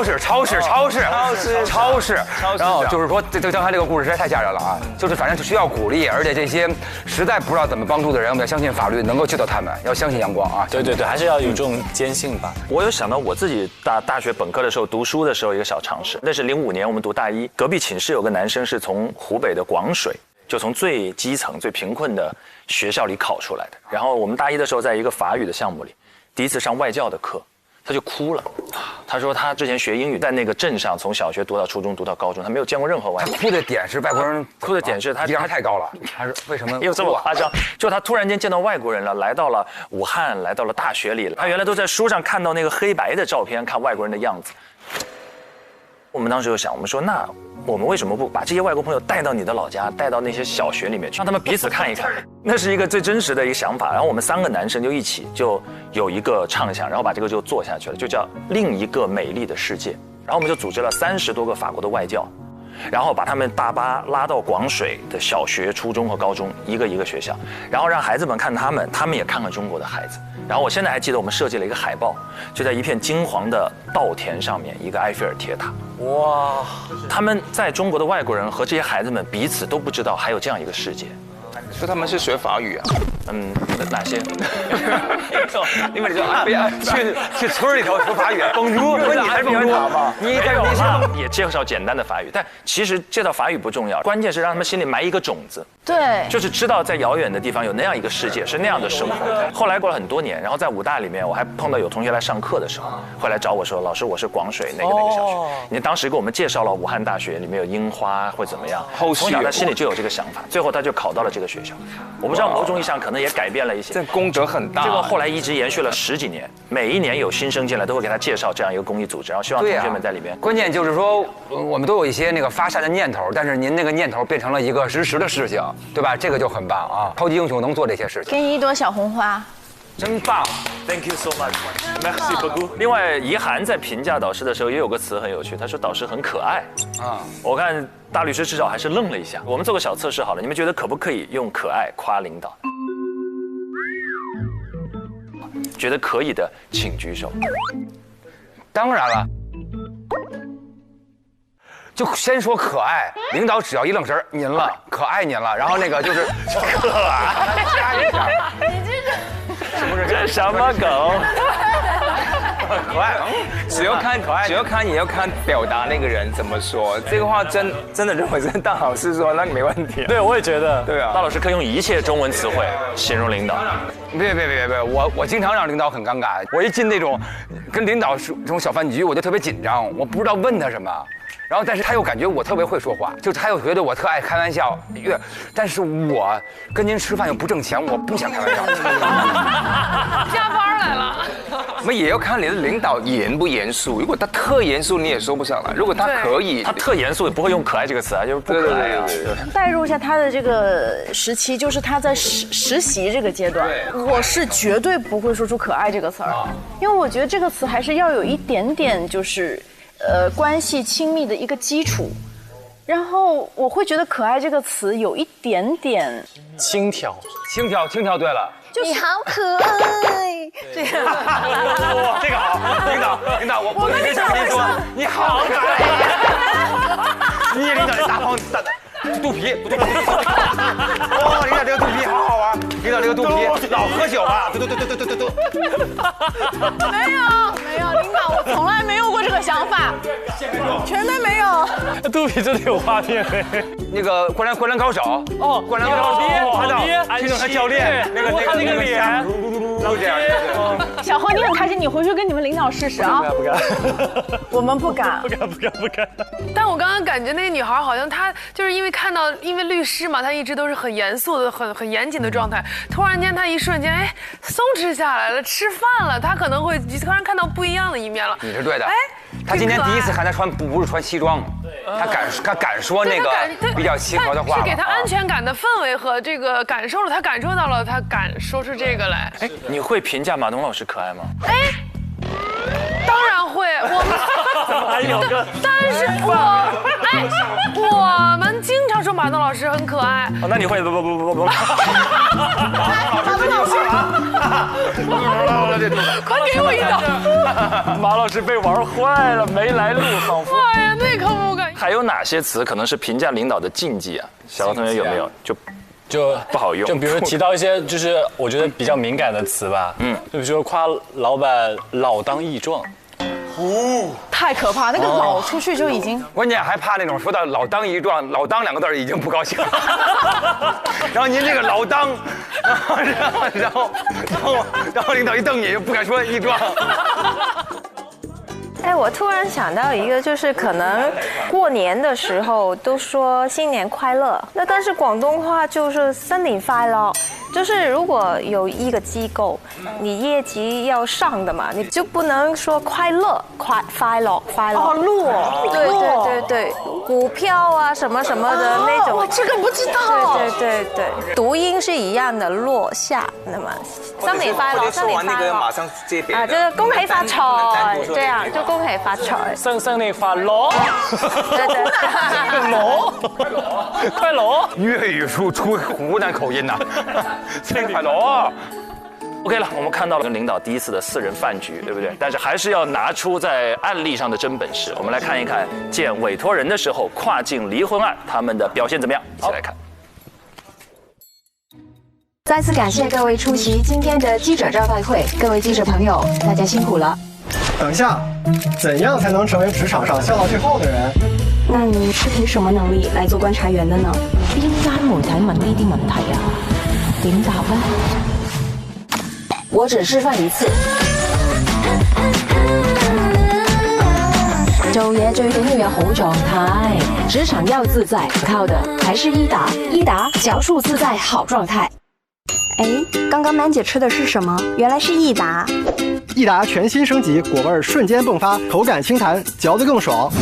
然后就是说，刚才这个故事实在太吓人了啊！就是反正是需要鼓励，而且这些实在不知道怎么帮助的人，我们要相信法律能够救到他们，要相信阳光啊！对，还是要有这种坚信吧。我有想到我自己大学本科的时候读书的时候一个小常识，那是05年我们读大一，隔壁寝室有个男生是从湖北的广水就从最基层、最贫困的学校里考出来的。然后我们大一的时候，在一个法语的项目里，第一次上外教的课，他就哭了。他说他之前学英语，在那个镇上，从小学读到初中，读到高中，他没有见过任何外教。他哭的点是外国人，哭的点是他智商太高了。他是为什么？有这么夸张？就他突然间见到外国人了，来到了武汉，来到了大学里了。他原来都在书上看到那个黑白的照片，看外国人的样子。我们当时就想，我们说那我们为什么不把这些外国朋友带到你的老家，带到那些小学里面去，让他们彼此看一看？那是一个最真实的一个想法。然后我们3个男生就一起就有一个畅想，然后把这个就做下去了，就叫另一个美丽的世界。然后我们就组织了30多个法国的外教，然后把他们大巴拉到广水的小学、初中和高中，一个一个学校，然后让孩子们看他们也看看中国的孩子。然后我现在还记得我们设计了一个海报，就在一片金黄的稻田上面，一个埃菲尔铁塔。哇！他们在中国的外国人和这些孩子们彼此都不知道还有这样一个世界。说他们是学法语啊？哪些？因为你就去村里头说法语，蹦珠，你还是蹦珠吗？你也介绍简单的法语，但其实介绍法语不重要，关键是让他们心里埋一个种子。对，就是知道在遥远的地方有那样一个世界，是那样的生活。后来过了很多年，然后在武大里面，我还碰到有同学来上课的时候，会来找我说：“老师，我是广水那个小学。”你当时给我们介绍了武汉大学里面有樱花会怎么样？从小他心里就有这个想法，最后他就考到了这个学校。我不知道某种意义上可能也改变了一些。这功德很大。这个后来一直延续了10几年，每一年有新生进来都会给他介绍这样一个公益组织，然后希望同学们在里面。关键就是说，我们都有一些那个发善的念头，但是您那个念头变成了一个实的事情，对吧？这个就很棒啊！超级英雄能做这些事情。给你1朵小红花。真棒 ，Thank you so much，Merci beaucoup。另外，怡涵在评价导师的时候也有个词很有趣，他说导师很可爱啊。我看大律师至少还是愣了一下。我们做个小测试好了，你们觉得可不可以用可爱夸领导？觉得可以的请举手。当然了。就先说可爱，领导只要一愣神，您了，可爱您了，然后那个就是可爱，加一下，你这是不是这什么梗？可爱，只要看也要看表达那个人怎么说。这个话真的认为是大老师说，那没问题。对，我也觉得。对啊，大老师可以用一切中文词汇形容领导。别，我经常让领导很尴尬。我一进那种跟领导这种小饭局，我就特别紧张，我不知道问他什么。然后，但是他又感觉我特别会说话，就他又觉得我特爱开玩笑，但是我跟您吃饭又不挣钱，我不想开玩笑。加班来了。我们也要看你的领导严不严肃，如果他特严肃，你也说不上来；如果他可以，他特严肃也不会用可爱这个词啊，就是不可爱啊。代入一下他的这个时期，就是他在实习这个阶段，我是绝对不会说出可爱这个词儿，因为我觉得这个词还是要有一点点就是。关系亲密的一个基础，然后我会觉得可爱这个词有一点点轻佻，对了，你好可爱，这样，这个好，领导，我一直想跟您说，你好可爱，你也领导这大胖大肚皮，哦，领导这个肚皮好好玩，领导这个肚皮老喝酒了，对。没有，领导，我从来没有过这个想法，全都没有。肚皮真的有画面。那个灌篮高手哦，灌篮高手，听到他教练那个脸，都这样。小何，你很开心，你回去跟你们领导试试啊。不敢，我们不敢。但我刚刚感觉那个女孩好像她就是因为律师嘛，她一直都是很严肃的、很严谨的状态。突然间，她一瞬间松弛下来了，吃饭了，她可能会突然看到不一样的一面了。你是对的。他今天第一次看他不是穿西装，他敢说那个比较亲和的话，是给他安全感的氛围和这个感受了，他感受到了，他敢说出这个来。哎，你会评价马东老师可爱吗？哎，当然会，还有个，但是我们经常说马东老师很可爱。那你会不？马东老师，快给我一刀！马老师被玩坏了，没来路，仿佛。哎呀，那可不敢。还有哪些词可能是评价领导的禁忌啊？小高同学有没有？就不好用。就比如提到一些就是我觉得比较敏感的词吧，就比如说夸老板老当益壮。太可怕，那个老出去就已经。关键还怕那种说到老当益壮，老当2个字已经不高兴了。然后您这个老当，然后领导一瞪你，不敢说益壮。哎，我突然想到一个，就是可能过年的时候都说新年快乐，那但是广东话就是新年快乐。就是如果有一个机构，你业绩要上的嘛，你就不能说快乐、快乐。哦，乐。对，股票啊什么什么的那种。我这个不知道。对，读音是一样的，落下。那么新年快乐，新年快乐。马上接别人。啊，这个恭喜发财，这样就恭喜发财。新年快乐。对。快乐。粤语出湖南口音呐。新年快乐。OK 了，我们看到了跟领导第一次的4人饭局，对不对？但是还是要拿出在案例上的真本事。我们来看一看见委托人的时候跨境离婚案他们的表现怎么样？一起来看。再次感谢各位出席今天的记者招待会，各位记者朋友，大家辛苦了。等一下，怎样才能成为职场上笑到最后的人？那你是凭什么能力来做观察员的呢？邊間媒體問呢啲問題啊？點答呢？我只示範一次。做嘢最緊要有好狀態，職場要自在，靠的還是益達。益達嚼述自在好狀態。哎，剛剛曼姐吃的是什麼？原來是益達。益達全新升級，果味瞬間迸發，口感清彈，嚼得更爽。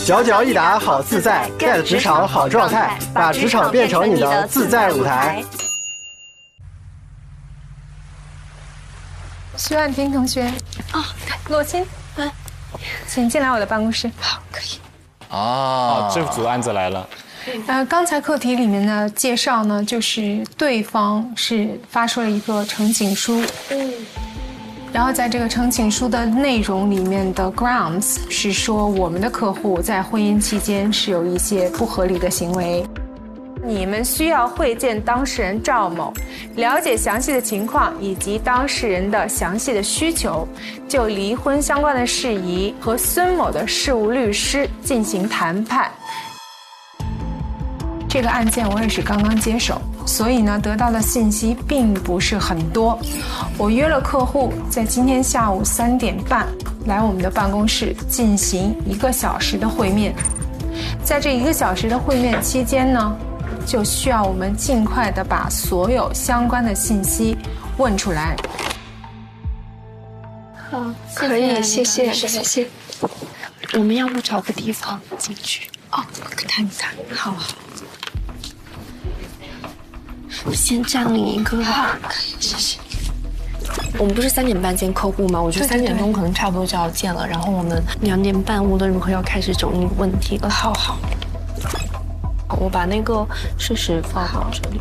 嚼益達好自在 ，get 職場好狀態，把職場變成你的自在舞台。徐婉婷同學，洛沁，请进来我的办公室。好，可以。哦，这组案子来了。刚才课题里面的介绍呢，就是对方是发出了一个呈请书，然后在这个呈请书的内容里面的 grounds 是说我们的客户在婚姻期间是有一些不合理的行为。你们需要会见当事人赵某，了解详细的情况以及当事人的详细的需求，就离婚相关的事宜和孙某的事务律师进行谈判。这个案件我也是刚刚接手，所以呢，得到的信息并不是很多。我约了客户在今天下午3点半来我们的办公室进行1个小时的会面。在这1个小时的会面期间呢，就需要我们尽快的把所有相关的信息问出来。好，可以，谢谢。我们要不找个地方进去？哦，谈一谈。好。我先占领一个。好，可以，谢谢。我们不是3点半见客户吗？我觉得3点钟可能差不多就要见了。然后我们2点半无论如何要开始整理问题了。好。我把那个事实放到这里。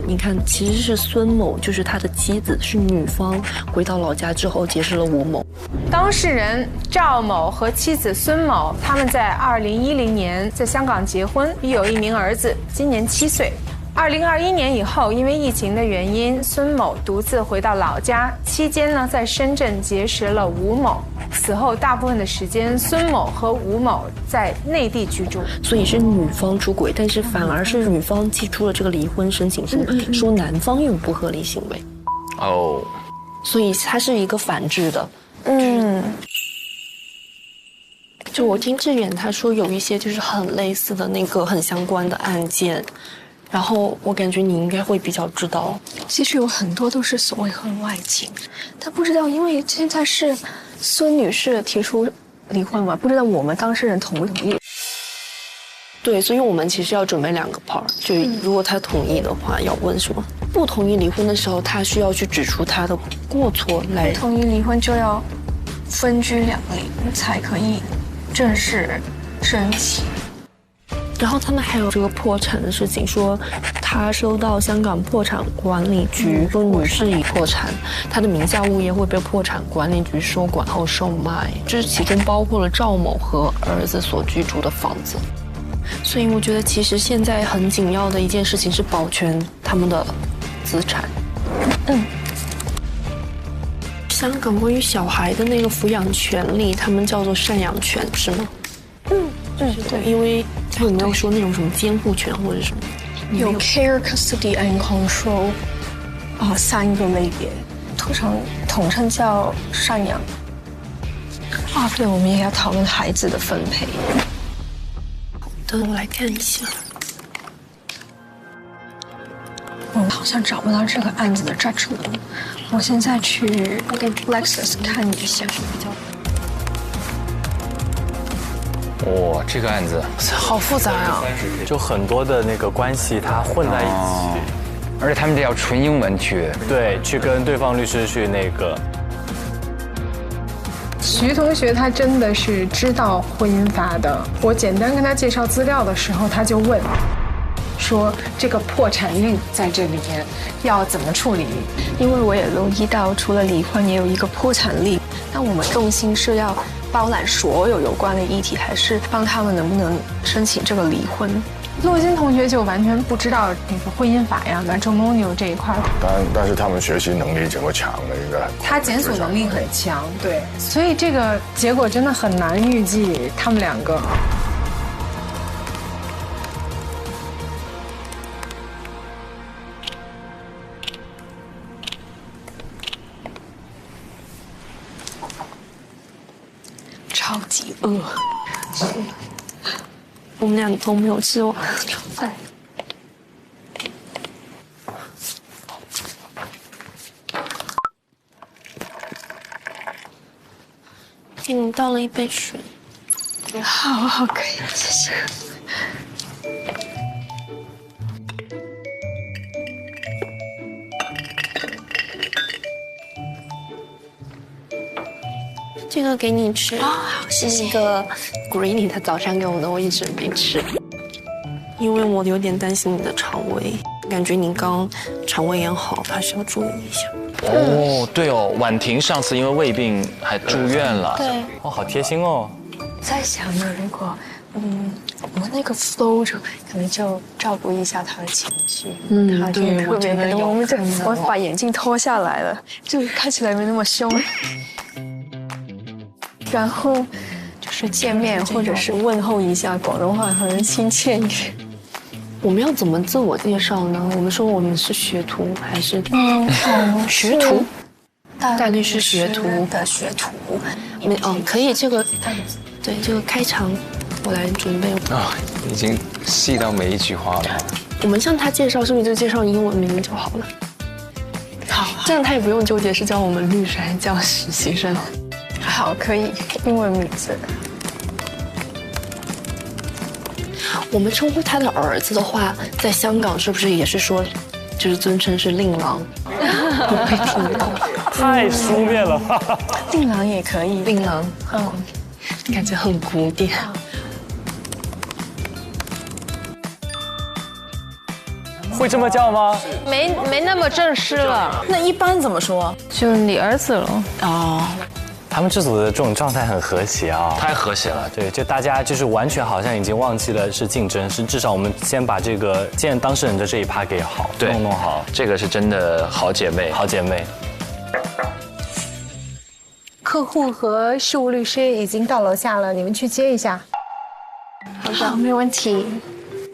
你看，其实是孙某，就是他的妻子，是女方回到老家之后结识了吴某。当事人赵某和妻子孙某，他们在2010年在香港结婚，育有1名儿子，今年7岁。2021年以后，因为疫情的原因，孙某独自回到老家，期间呢，在深圳结识了吴某。此后大部分的时间，孙某和吴某在内地居住。所以是女方出轨，但是反而是女方寄出了这个离婚申请书，说男方有不合理行为。哦，所以它是一个反制的。就我听志远他说有一些就是很类似的那个很相关的案件。然后我感觉你应该会比较知道，其实有很多都是所谓婚外情，但不知道，因为现在是孙女士提出离婚嘛，不知道我们当事人同不同意。对，所以我们其实要准备2个 part， 就如果他同意的话，要问什么；不同意离婚的时候，他需要去指出他的过错来。不同意离婚就要分居2离才可以正式申请。然后他们还有这个破产的事情，说他收到香港破产管理局说女士已破产，他的名下物业会被破产管理局收管后售卖，这其中包括了赵某和儿子所居住的房子。所以我觉得其实现在很紧要的一件事情是保全他们的资产。香港关于小孩的那个抚养权利，他们叫做赡养权，是吗？对，因为他有没有说那种什么监护权或者什么？有 care, custody and control 3个类别，通常统称叫赡养。对，我们也要讨论孩子的分配。好的，我来看一下。我好像找不到这个案子的 judgment， 我现在去 Lexis 看一下。哇，这个案子好复杂呀，就很多的那个关系它混在一起，而且他们得要纯英文去，对，去跟对方律师去那个。徐同学他真的是知道婚姻法的，我简单跟他介绍资料的时候，他就问。说这个破产令在这里面要怎么处理？因为我也留意到，除了离婚，也有一个破产令。那我们重心是要包揽所有有关的议题，还是帮他们能不能申请这个离婚？洛金同学就完全不知道那个婚姻法呀、matrimonial 这一块。但是他们学习能力整个强的一个，他检索能力很强，对，所以这个结果真的很难预计他们两个。超级饿，我们俩都没有吃晚饭。给你倒了一杯水。好，可以，谢谢。这个给你吃好，谢谢。一个 Greeny 他早上给我的，我一直没吃，因为我有点担心你的肠胃，感觉你刚肠胃炎好，还是要注意一下。对哦，婉婷上次因为胃病还住院了。对，好贴心哦。在想呢，如果我们那个 flow 就可能就照顾一下他的情绪，他就特别的，我们我把眼镜脱下来了，就看起来没那么凶。然后就是见面或者是问候一下，广东话可能亲切一点。我们要怎么自我介绍呢？我们说我们是学徒还是学徒？大律师学徒的学徒。可以这个，对这个开场我来准备。已经细到每一句话了。我们向他介绍是不是就介绍英文名就好了？好，这样他也不用纠结是叫我们律师还是叫实习生。好，可以，英文名字。我们称呼他的儿子的话，在香港是不是也是说，就是尊称是令郎？我会听到。太书面了吧？令郎也可以。令郎，感觉很古典。会这么叫吗？没那么正式了。那一般怎么说？就你儿子了。他们这组的这种状态很和谐啊，太和谐了。对，就大家就是完全好像已经忘记了是竞争，是至少我们先把这个见当事人的这一趴给好，弄好。这个是真的好姐妹，好姐妹。客户和事务律师已经到楼下了，你们去接一下。好，没问题。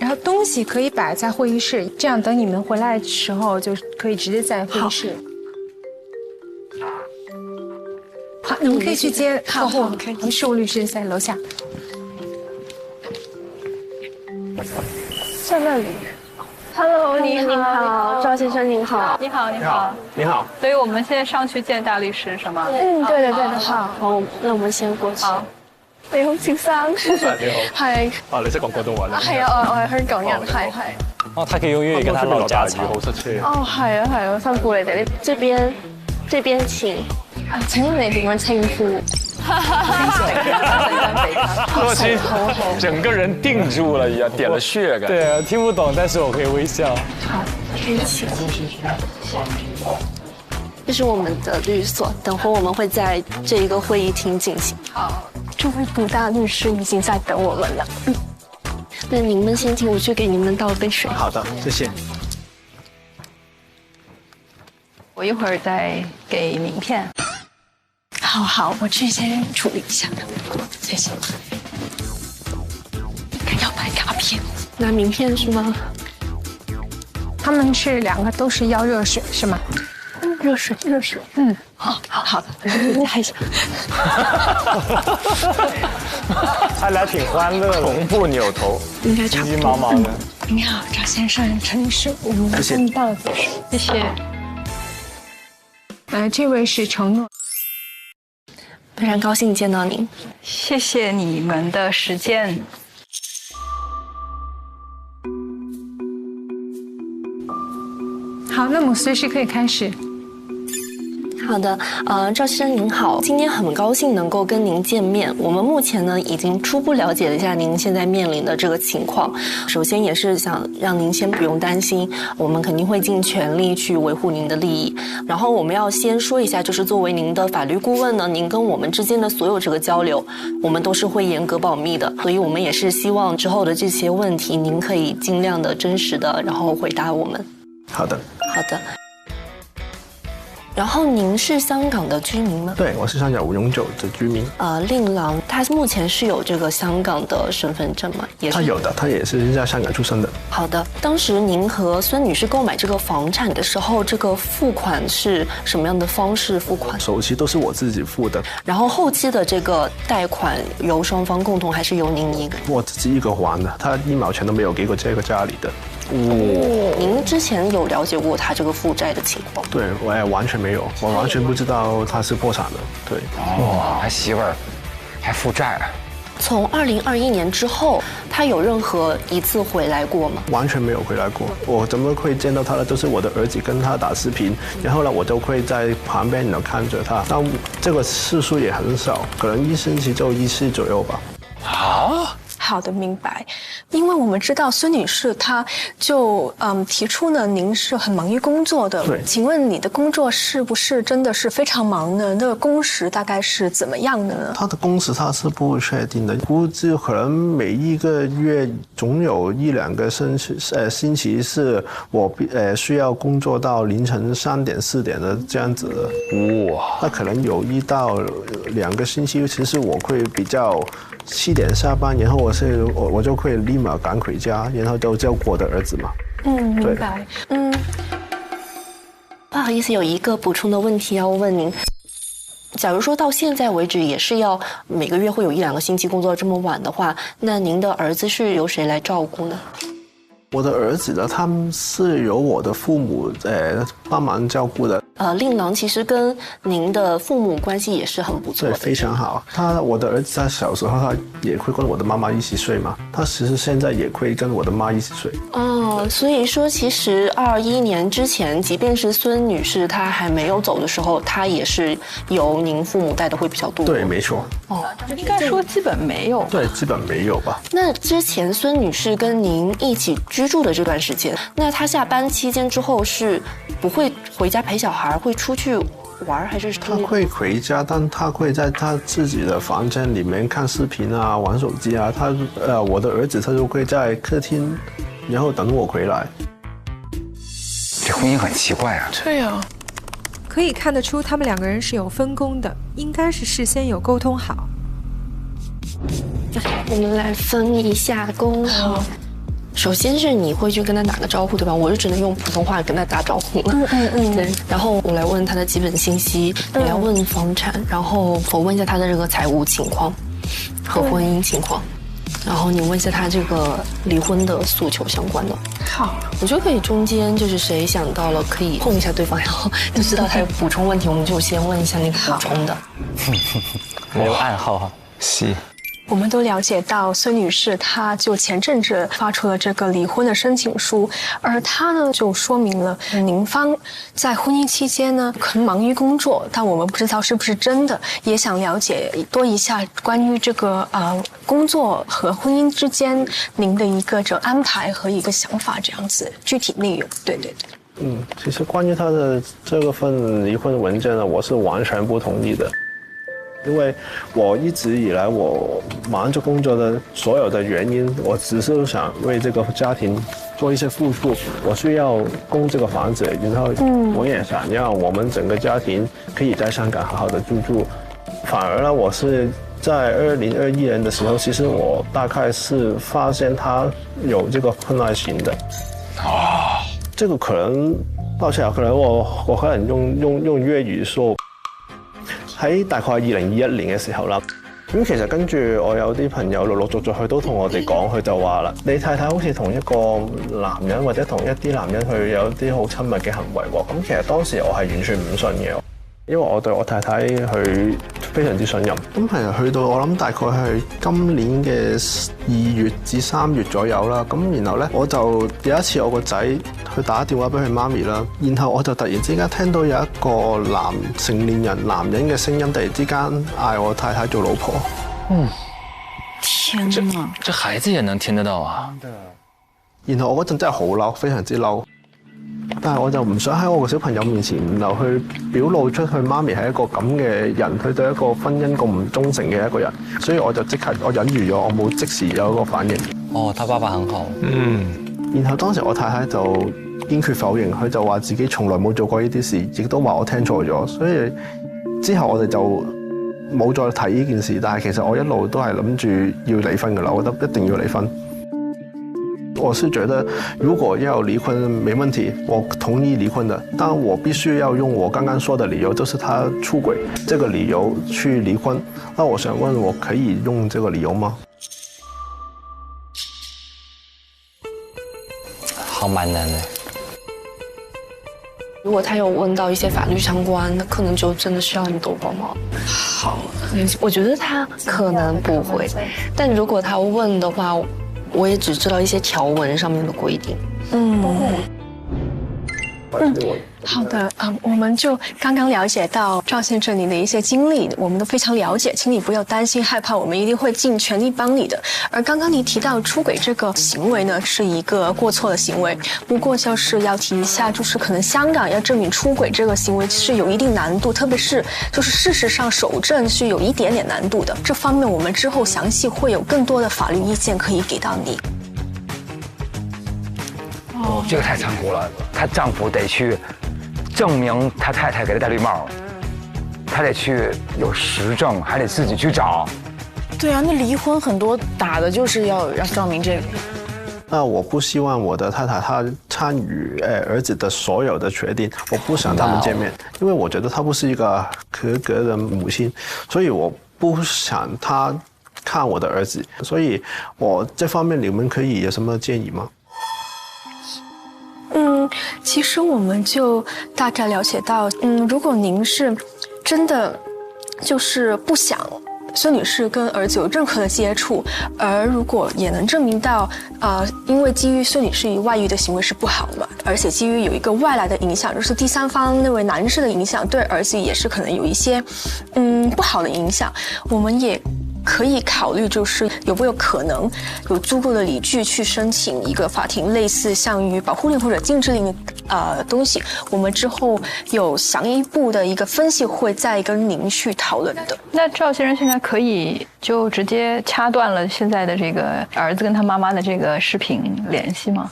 然后东西可以摆在会议室，这样等你们回来的时候就可以直接在会议室。好，你们可以去接客户，我们事务律师在楼下。在那里。Hello， 你好，赵先生您好。你好，你好，你好。所以我们现在上去见大律師，是嗎？對的。好，那我們先過去。你好，先生。你好。係。你識講廣東話咧？係啊，我係香港人，係。他可以用粵語跟他老家吵。好塞車。係啊，辛苦你哋。這邊請。請問你點樣稱呼？洛奇整个人定住了一样，点了穴感。对啊，听不懂，但是我可以微笑。好，可以请。这是我们的律所，等会我们会在这一个会议厅进行。好，这位卜大律师已经在等我们了。那你们先请我去给你们倒杯水。好的，谢谢。我一会儿再给名片。好，我去先处理一下，谢谢。要买卡片，拿名片是吗？他们是2个都是要热水是吗？热水。好的，等一下。他俩挺欢乐的，同步扭头，应该差不多。急急忙忙的。你好，赵先生，陈女士，我们送到了。谢谢。这位是承诺。非常高兴见到您，谢谢你们的时间。好，那么随时可以开始。好的，赵先生您好，今天很高兴能够跟您见面。我们目前呢已经初步了解了一下您现在面临的这个情况。首先也是想让您先不用担心，我们肯定会尽全力去维护您的利益。然后我们要先说一下，就是作为您的法律顾问呢，您跟我们之间的所有这个交流，我们都是会严格保密的。所以我们也是希望之后的这些问题，您可以尽量的真实的，然后回答我们。好的。好的。然后您是香港的居民吗？对，我是香港永久的居民。令郎他目前是有这个香港的身份证吗？也是。他有的，他也是在香港出生的。好的，当时您和孙女士购买这个房产的时候，这个付款是什么样的方式付款？首期都是我自己付的，然后后期的这个贷款由双方共同还是由您一个？我自己一个还的，他1毛钱都没有给过这个家里的。您之前有了解过他这个负债的情况？对，我也完全没有，我完全不知道他是破产的。对，哇，还媳妇儿，还负债。从2021年之后，他有任何一次回来过吗？完全没有回来过。我怎么会见到他的？都是我的儿子跟他打视频，然后呢，我都会在旁边看着他。但这个次数也很少，可能1星期就1次左右吧。啊？好的，明白。因为我们知道孙女士她就提出呢，您是很忙于工作的。对。请问你的工作是不是真的是非常忙呢？那个工时大概是怎么样的呢？他的工时他是不确定的，估计可能每一个月总有1-2个星期是我需要工作到凌晨3点4点的这样子的。哇。那可能有1到2个星期，其实我会比较7点下班，然后我就会立马赶回家，然后都照顾我的儿子嘛。明白。不好意思，有一个补充的问题要问您。假如说到现在为止也是要每个月会有1-2个星期工作这么晚的话，那您的儿子是由谁来照顾呢？我的儿子呢，他们是由我的父母帮忙照顾的。令郎其实跟您的父母关系也是很不错的，对，非常好。我的儿子在小时候他也会跟我的妈妈一起睡嘛，他其实现在也会跟我的妈一起睡。所以说其实21年之前，即便是孙女士她还没有走的时候，她也是由您父母带的会比较多。对，没错。应该说基本没有。对，基本没有吧。那之前孙女士跟您一起居住的这段时间，那她下班期间之后是不会回家陪小孩，会出去玩还是？他会回家，但他会在他自己的房间里面看视频啊，玩手机啊。我的儿子他就会在客厅，然后等我回来。这婚姻很奇怪啊。对啊。可以看得出他们2个人是有分工的，应该是事先有沟通好。我们来分一下工。首先是你会去跟他打个招呼，对吧？我就只能用普通话跟他打招呼了。对。然后我来问他的基本信息，你来问房产，然后我问一下他的这个财务情况和婚姻情况，然后你问一下他这个离婚的诉求相关的。好，我觉得可以中间就是谁想到了可以碰一下对方，然后就知道他有补充问题，我们就先问一下那个补充的。没有暗号哈。是。我们都了解到孙女士她就前阵子发出了这个离婚的申请书，而她呢就说明了您方在婚姻期间呢可能忙于工作，但我们不知道是不是真的，也想了解多一下关于这个工作和婚姻之间您的一个安排和一个想法，这样子具体内容。对。其实关于他的这个份离婚文件呢，我是完全不同意的。因为我一直以来我忙着工作的所有的原因，我只是想为这个家庭做一些付出。我需要供这个房子，然后我也想让我们整个家庭可以在香港好好的住。反而呢，我是在2021年的时候，其实我大概是发现他有这个婚外情的。这个可能抱歉啊，可能我可能用粵語說，喺大概2021年嘅時候啦。咁其實跟住我有啲朋友陸陸續續佢都同我哋講，佢就話啦：你太太好似同一個男人或者同一啲男人去有啲好親密嘅行為喎。咁其實當時我係完全唔信嘅。因為我對我太太佢非常之信任，咁其實去到我諗大概係今年嘅2月至3月左右啦，咁然後呢，我就有一次我個仔去打電話俾佢媽咪啦，然後我就突然之間聽到有一個成年人男人嘅聲音，突然之間嗌我太太做老婆。天哪！這孩子也能聽得到啊！然後我嗰陣真係好嬲，非常之嬲。但係我就唔想喺我個小朋友面前，然後去表露出佢媽咪係一個咁嘅人，佢對一個婚姻咁唔忠誠嘅一個人，所以我就我忍住咗，我冇即時有一個反應。哦，他爸爸很好。然後當時我太太就堅決否認，佢就話自己從來冇做過呢啲事，亦都話我聽錯咗，所以之後我哋就冇再提呢件事。但係其實我一路都係諗住要離婚㗎啦，我覺得一定要離婚。我是覺得，如果要離婚沒問題，我同意離婚的。但我必須要用我剛剛說的理由，就是他出軌這個理由去離婚。那我想問，我可以用這個理由嗎？好蠻難的。如果他有問到一些法律相關，那可能就真的需要你多幫忙。好，我覺得他可能不會，但如果他問的話，我也只知道一些條文上面的規定。好的，我們就剛剛了解到趙先生你的一些經歷，我們都非常了解，請你不要擔心害怕，我們一定會盡全力幫你的。而剛剛你提到出軌這個行為呢，是一個過錯的行為，不過就是要提一下，就是可能香港要證明出軌這個行為是有一定難度，特別是就是事實上守證是有一點點難度的。這方面我們之後詳細會有更多的法律意見可以給到你。哦，這個太殘酷了，她丈夫得去證明他太太給他戴綠帽，他得去有實證，還得自己去找。對啊，那離婚很多打的就是要證明這個。那我不希望我的太太她參與兒子的所有的決定，我不想他們見面，因為我覺得她不是一個合格的母親，所以我不想她看我的兒子，所以我這方面你們可以有什麼建議嗎？其實我們就大概了解到，如果您是真的就是不想孫女士跟兒子有任何的接觸，而如果也能證明到，因為基於孫女士外遇的行為是不好的嘛，而且基於有一個外來的影響，就是第三方那位男士的影響，對兒子也是可能有一些不好的影響，我們也可以考慮，就是有沒有可能有足夠的理據去申請一個法庭類似像於保護令或者禁制令的東西。我們之後有詳一步的一個分析會再跟您去討論的。那趙先生現在可以就直接掐斷了現在的這個兒子跟他媽媽的這個視頻聯繫嗎？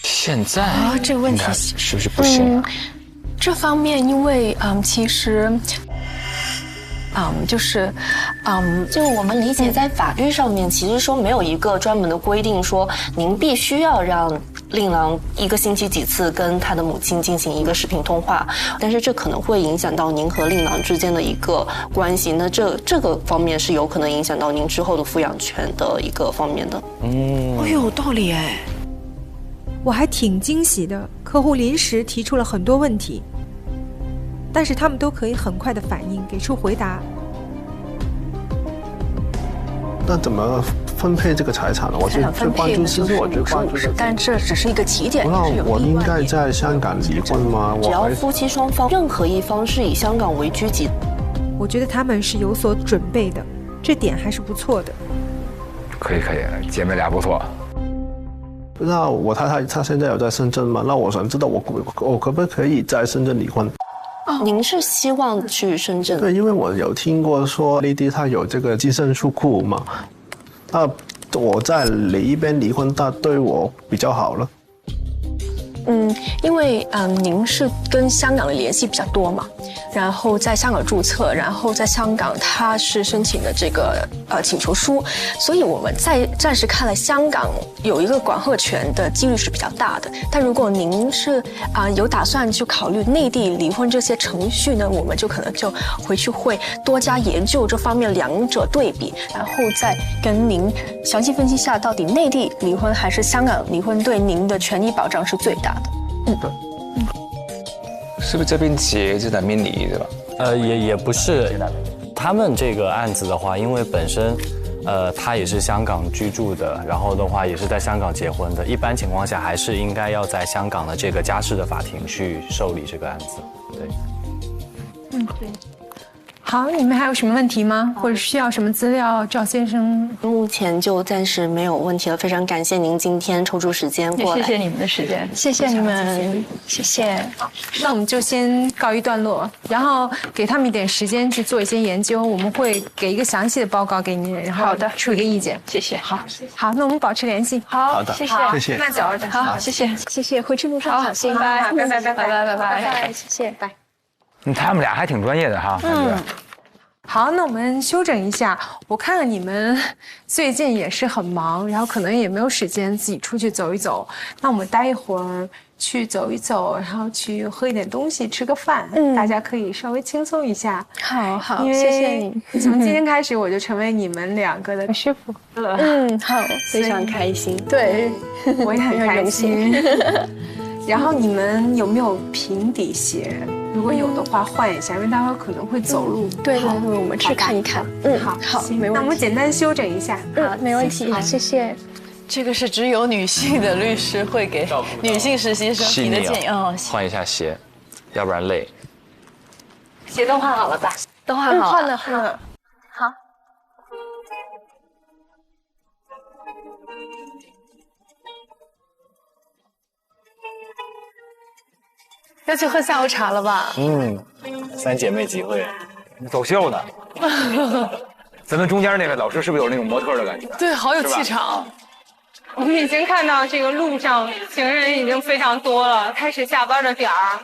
現在這個問題是不是不行？這方面因為其實。就我們理解，在法律上面，其實說沒有一個專門的規定，說您必須要讓令郎一個星期幾次跟他的母親進行一個視頻通話，但是這可能會影響到您和令郎之間的一個關係。那這個方面是有可能影響到您之後的撫養權的一個方面的。有道理哎，我還挺驚喜的，客戶臨時提出了很多問題。但是他們都可以很快的反應，給出回答。那怎麼分配這個財產呢？我最關注，其實我最關注，但這只是一個起點。那我應該在香港離婚嗎？只要夫妻雙方任何一方是以香港為居籍，我覺得他們是有所準備的，這點還是不錯的。可以，姐妹倆不錯。那我太太她現在有在深圳嗎？那我想知道我可不可以在深圳離婚？您是希望去深圳？對，因為我有聽過說內地它有這個寄生出庫嘛，那我在你一邊離婚，那對我比較好了。因为您是跟香港的联系比较多嘛，然后在香港注册，然后在香港他是申请的这个请求书，所以我们暂时看来香港有一个管轄权的几率是比较大的。但如果您是有打算去考虑内地离婚这些程序呢，我们就可能就回去会多加研究这方面两者对比，然后再跟您详细分析下到底内地离婚还是香港离婚对您的权益保障是最大的。是不是这边结就在面离对吧？也不是，他们这个案子的话，因为本身，他也是香港居住的，然后的话也是在香港结婚的，一般情况下还是应该要在香港的这个家事的法庭去受理这个案子，对。对。好，你们还有什么问题吗？或者需要什么资料？赵先生，目前就暂时没有问题了。非常感谢您今天抽出时间过来，谢谢你们的时间，谢谢你们，谢谢。那我们就先告一段落，然后给他们一点时间去做一些研究，我们会给一个详细的报告给您，然后出一个意见。谢谢。好，那我们保持联系。好的，谢谢，谢谢。那走着，好，谢谢，谢谢。回去路上小心，拜拜，拜，谢谢，拜。他们俩还挺专业的哈，感觉。好，那我们休整一下。我看看你们最近也是很忙，然后可能也没有时间自己出去走一走。那我们待一会儿去走一走，然后去喝一点东西，吃个饭，大家可以稍微轻松一下。好，谢谢你。从今天开始，我就成为你们两个的师傅了。好，非常开心。对，我也很开心。然后你们有没有平底鞋？如果有的话，换一下，因为待会儿可能会走路。对，我们去看一看。好，没问题。那我们简单休整一下。好，没问题。好，谢谢。这个是只有女性的律师会给女性实习生提的建议。换一下鞋，要不然累。鞋都换好了吧？都换好了。换了。好。要去喝下午茶了吧？三姐妹集会，走秀呢。咱们中间那位老师是不是有那种模特的感觉？对，好有气场。我们已经看到这个路上行人已经非常多了，开始下班的点儿。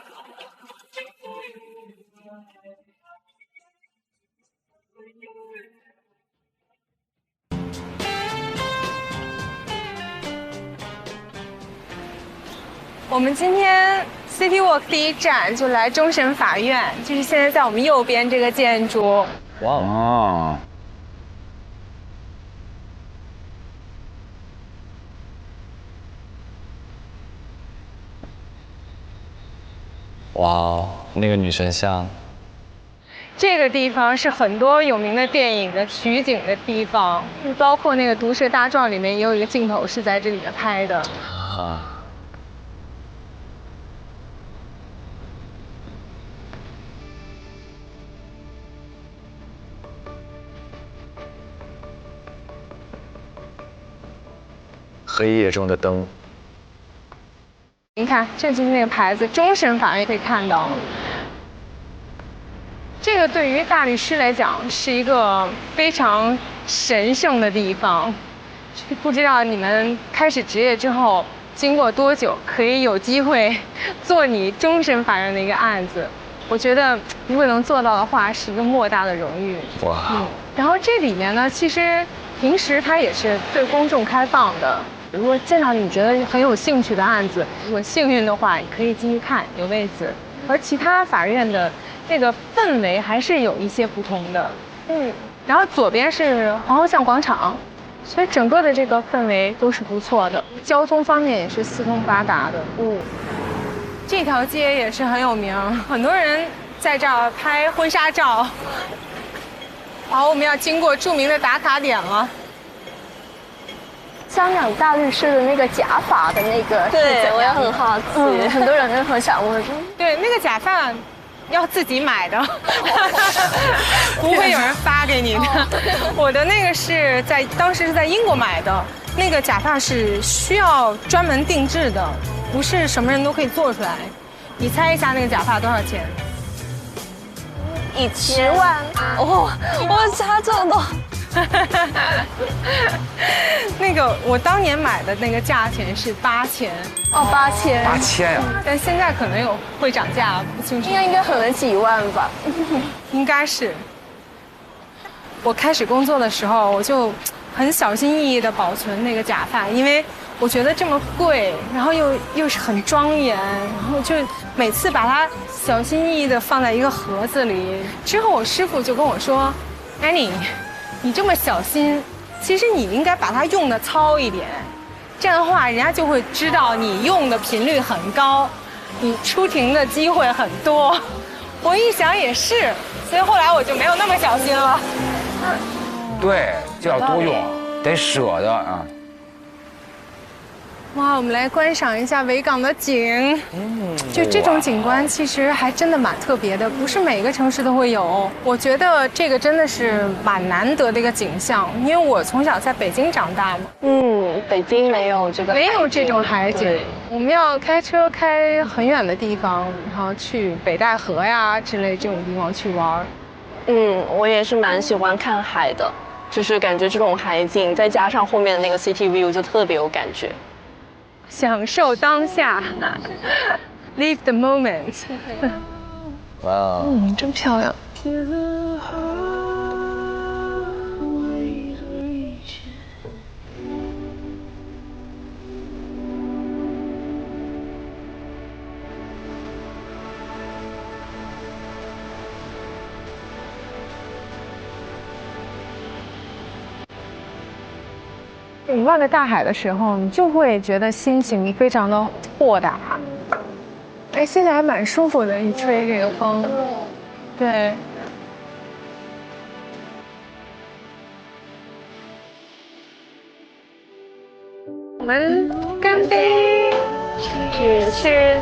我们今天 City Walk 第一站就来终审法院，就是现在在我们右边这个建筑。哇哦！哇哦，那个女神像。这个地方是很多有名的电影的取景的地方，包括那个《毒舌大状》里面也有一个镜头是在这里面拍的。黑夜中的灯。您看，这就是那个牌子，终审法院可以看到。这个对于大律师来讲是一个非常神圣的地方。不知道你们开始职业之后，经过多久可以有机会做你终审法院的一个案子？我觉得如果能做到的话，是一个莫大的荣誉。哇！然后这里面呢，其实平时它也是对公众开放的。如果见到你觉得很有兴趣的案子，如果幸运的话，你可以进去看，有位子。而其他法院的那个氛围还是有一些不同的。然后左边是皇后像广场，所以整个的这个氛围都是不错的。交通方面也是四通八达的。这条街也是很有名，很多人在这儿拍婚纱照。好，我们要经过著名的打卡点了。香港大律师的那个假发的那个，对我也很好奇，很多人都很想问。对，那个假发要自己买的，不会有人发给你的。我的那个是当时是在英国买的，那个假发是需要专门定制的，不是什么人都可以做出来。你猜一下那个假发多少钱？10万。哇，差这么多。那个我当年买的那个价钱是8000。哦，8000。8000呀！但现在可能会涨价，不清楚。应该可能几万吧。应该是。我开始工作的时候，我就很小心翼翼地保存那个假发，因为我觉得这么贵，然后又是很庄严，然后就每次把它小心翼翼地放在一个盒子里。之后我师傅就跟我说 ，Annie， 你这么小心，其实你应该把它用的糙一点，这样的话人家就会知道你用的频率很高，你出庭的机会很多。我一想也是，所以后来我就没有那么小心了。对，就要多用，得舍得啊。哇，我们来观赏一下维港的景。就这种景观其实还真的蛮特别的，不是每个城市都会有。我觉得这个真的是蛮难得的一个景象，因为我从小在北京长大嘛。北京没有这个，没有这种海景。我们要开车开很远的地方，然后去北戴河呀之类这种地方去玩。我也是蛮喜欢看海的，就是感觉这种海景，再加上后面的那个 city view 就特别有感觉。享受当下 ，live the moment。哇，真漂亮。你望着大海的时候，你就会觉得心情非常的豁达。哎，现在还蛮舒服的，一吹这个风。对。我们干杯 ！Cheers！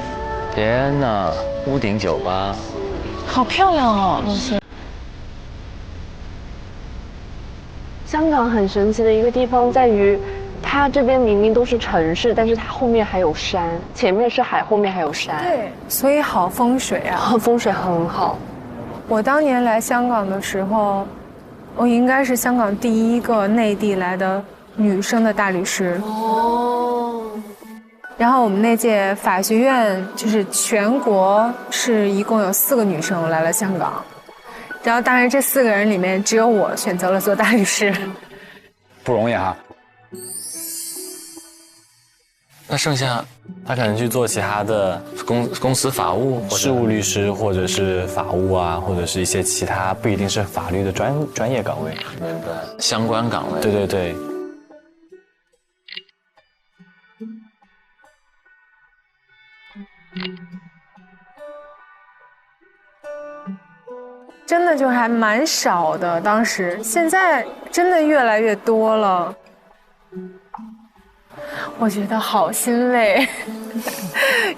天哪，屋顶酒吧，好漂亮哦，露西。香港很神奇的一个地方在于，它这边明明都是城市，但是它后面还有山，前面是海，后面还有山。对，所以好风水啊，风水很好。我当年来香港的时候，我应该是香港第一个内地来的女生的大律师。然后我们那届法学院就是全国是一共有4个女生来了香港。然后，当然，这4个人里面只有我选择了做大律师，不容易哈。那剩下他可能去做其他的公司法务、事务律师，或者是法务啊，或者是一些其他不一定是法律的专业岗位，明白？相关岗位。对对对。真的就还蛮少的，当时现在真的越来越多了，我觉得好欣慰，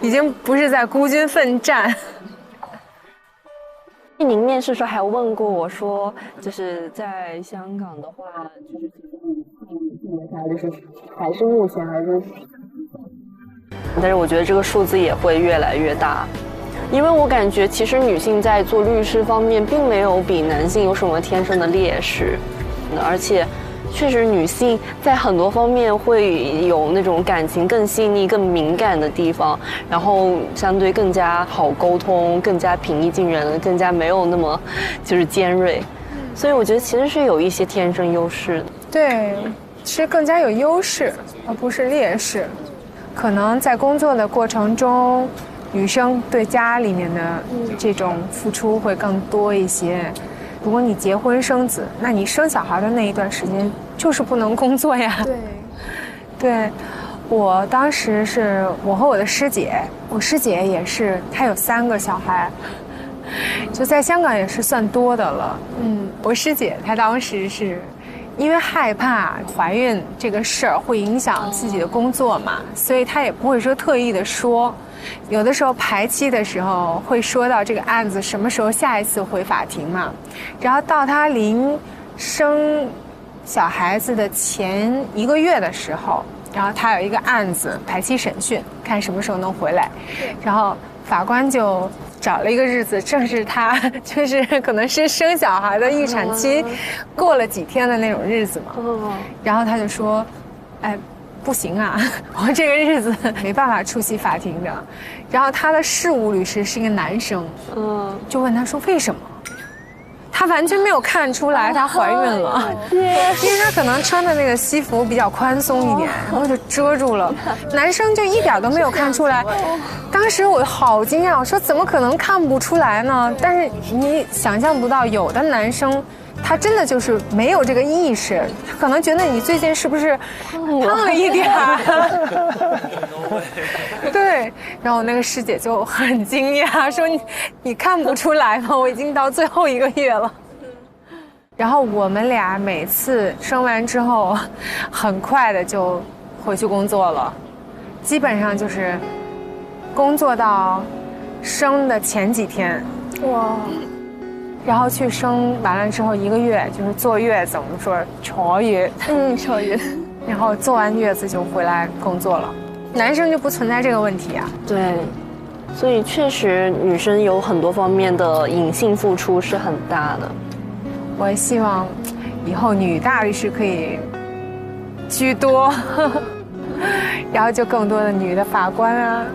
已经不是在孤军奋战。您面试时候还问过我说，就是在香港的话，就是还是目前还是，但是我觉得这个数字也会越来越大。因为我感觉，其实女性在做律师方面，并没有比男性有什么天生的劣势，而且，确实女性在很多方面会有那种感情更细腻、更敏感的地方，然后相对更加好沟通，更加平易近人，更加没有那么就是尖锐，所以我觉得其实是有一些天生优势的。对，是更加有优势，而不是劣势。可能在工作的过程中，女生对家里面的这种付出会更多一些。如果你结婚生子，那你生小孩的那一段时间就是不能工作呀。对，我当时是我和我的师姐，我师姐也是，她有3个小孩，就在香港也是算多的了。我师姐她当时是因为害怕怀孕这个事儿会影响自己的工作嘛，所以她也不会说特意的说。有的时候排期的时候会说到这个案子什么时候下一次回法庭嘛，然后到他临生小孩子的前1个月的时候，然后他有一个案子排期审讯，看什么时候能回来，然后法官就找了一个日子，正是他就是可能是生小孩的预产期过了几天的那种日子嘛。然后他就说，哎，不行啊，我这个日子没办法出席法庭的。然后他的事务律师是一个男生，就问他说为什么？她完全没有看出来她怀孕了，因为她可能穿的那个西服比较宽松一点，然后就遮住了。男生就一点都没有看出来。当时我好惊讶，我说怎么可能看不出来呢？但是你想象不到，有的男生他真的就是没有这个意识，他可能觉得你最近是不是胖了一点对，然后那个师姐就很惊讶，说你看不出来吗？我已经到最后1个月了。然后我们俩每次生完之后，很快的就回去工作了，基本上就是工作到生的前几天，哇，然后去生完了之后1个月，就是坐月子，我们说坐月，坐月，然后坐完月子就回来工作了。男生就不存在这个问题啊。对，所以确实女生有很多方面的隐性付出是很大的。我也希望以后女大律师可以居多，然后就更多的女的法官啊、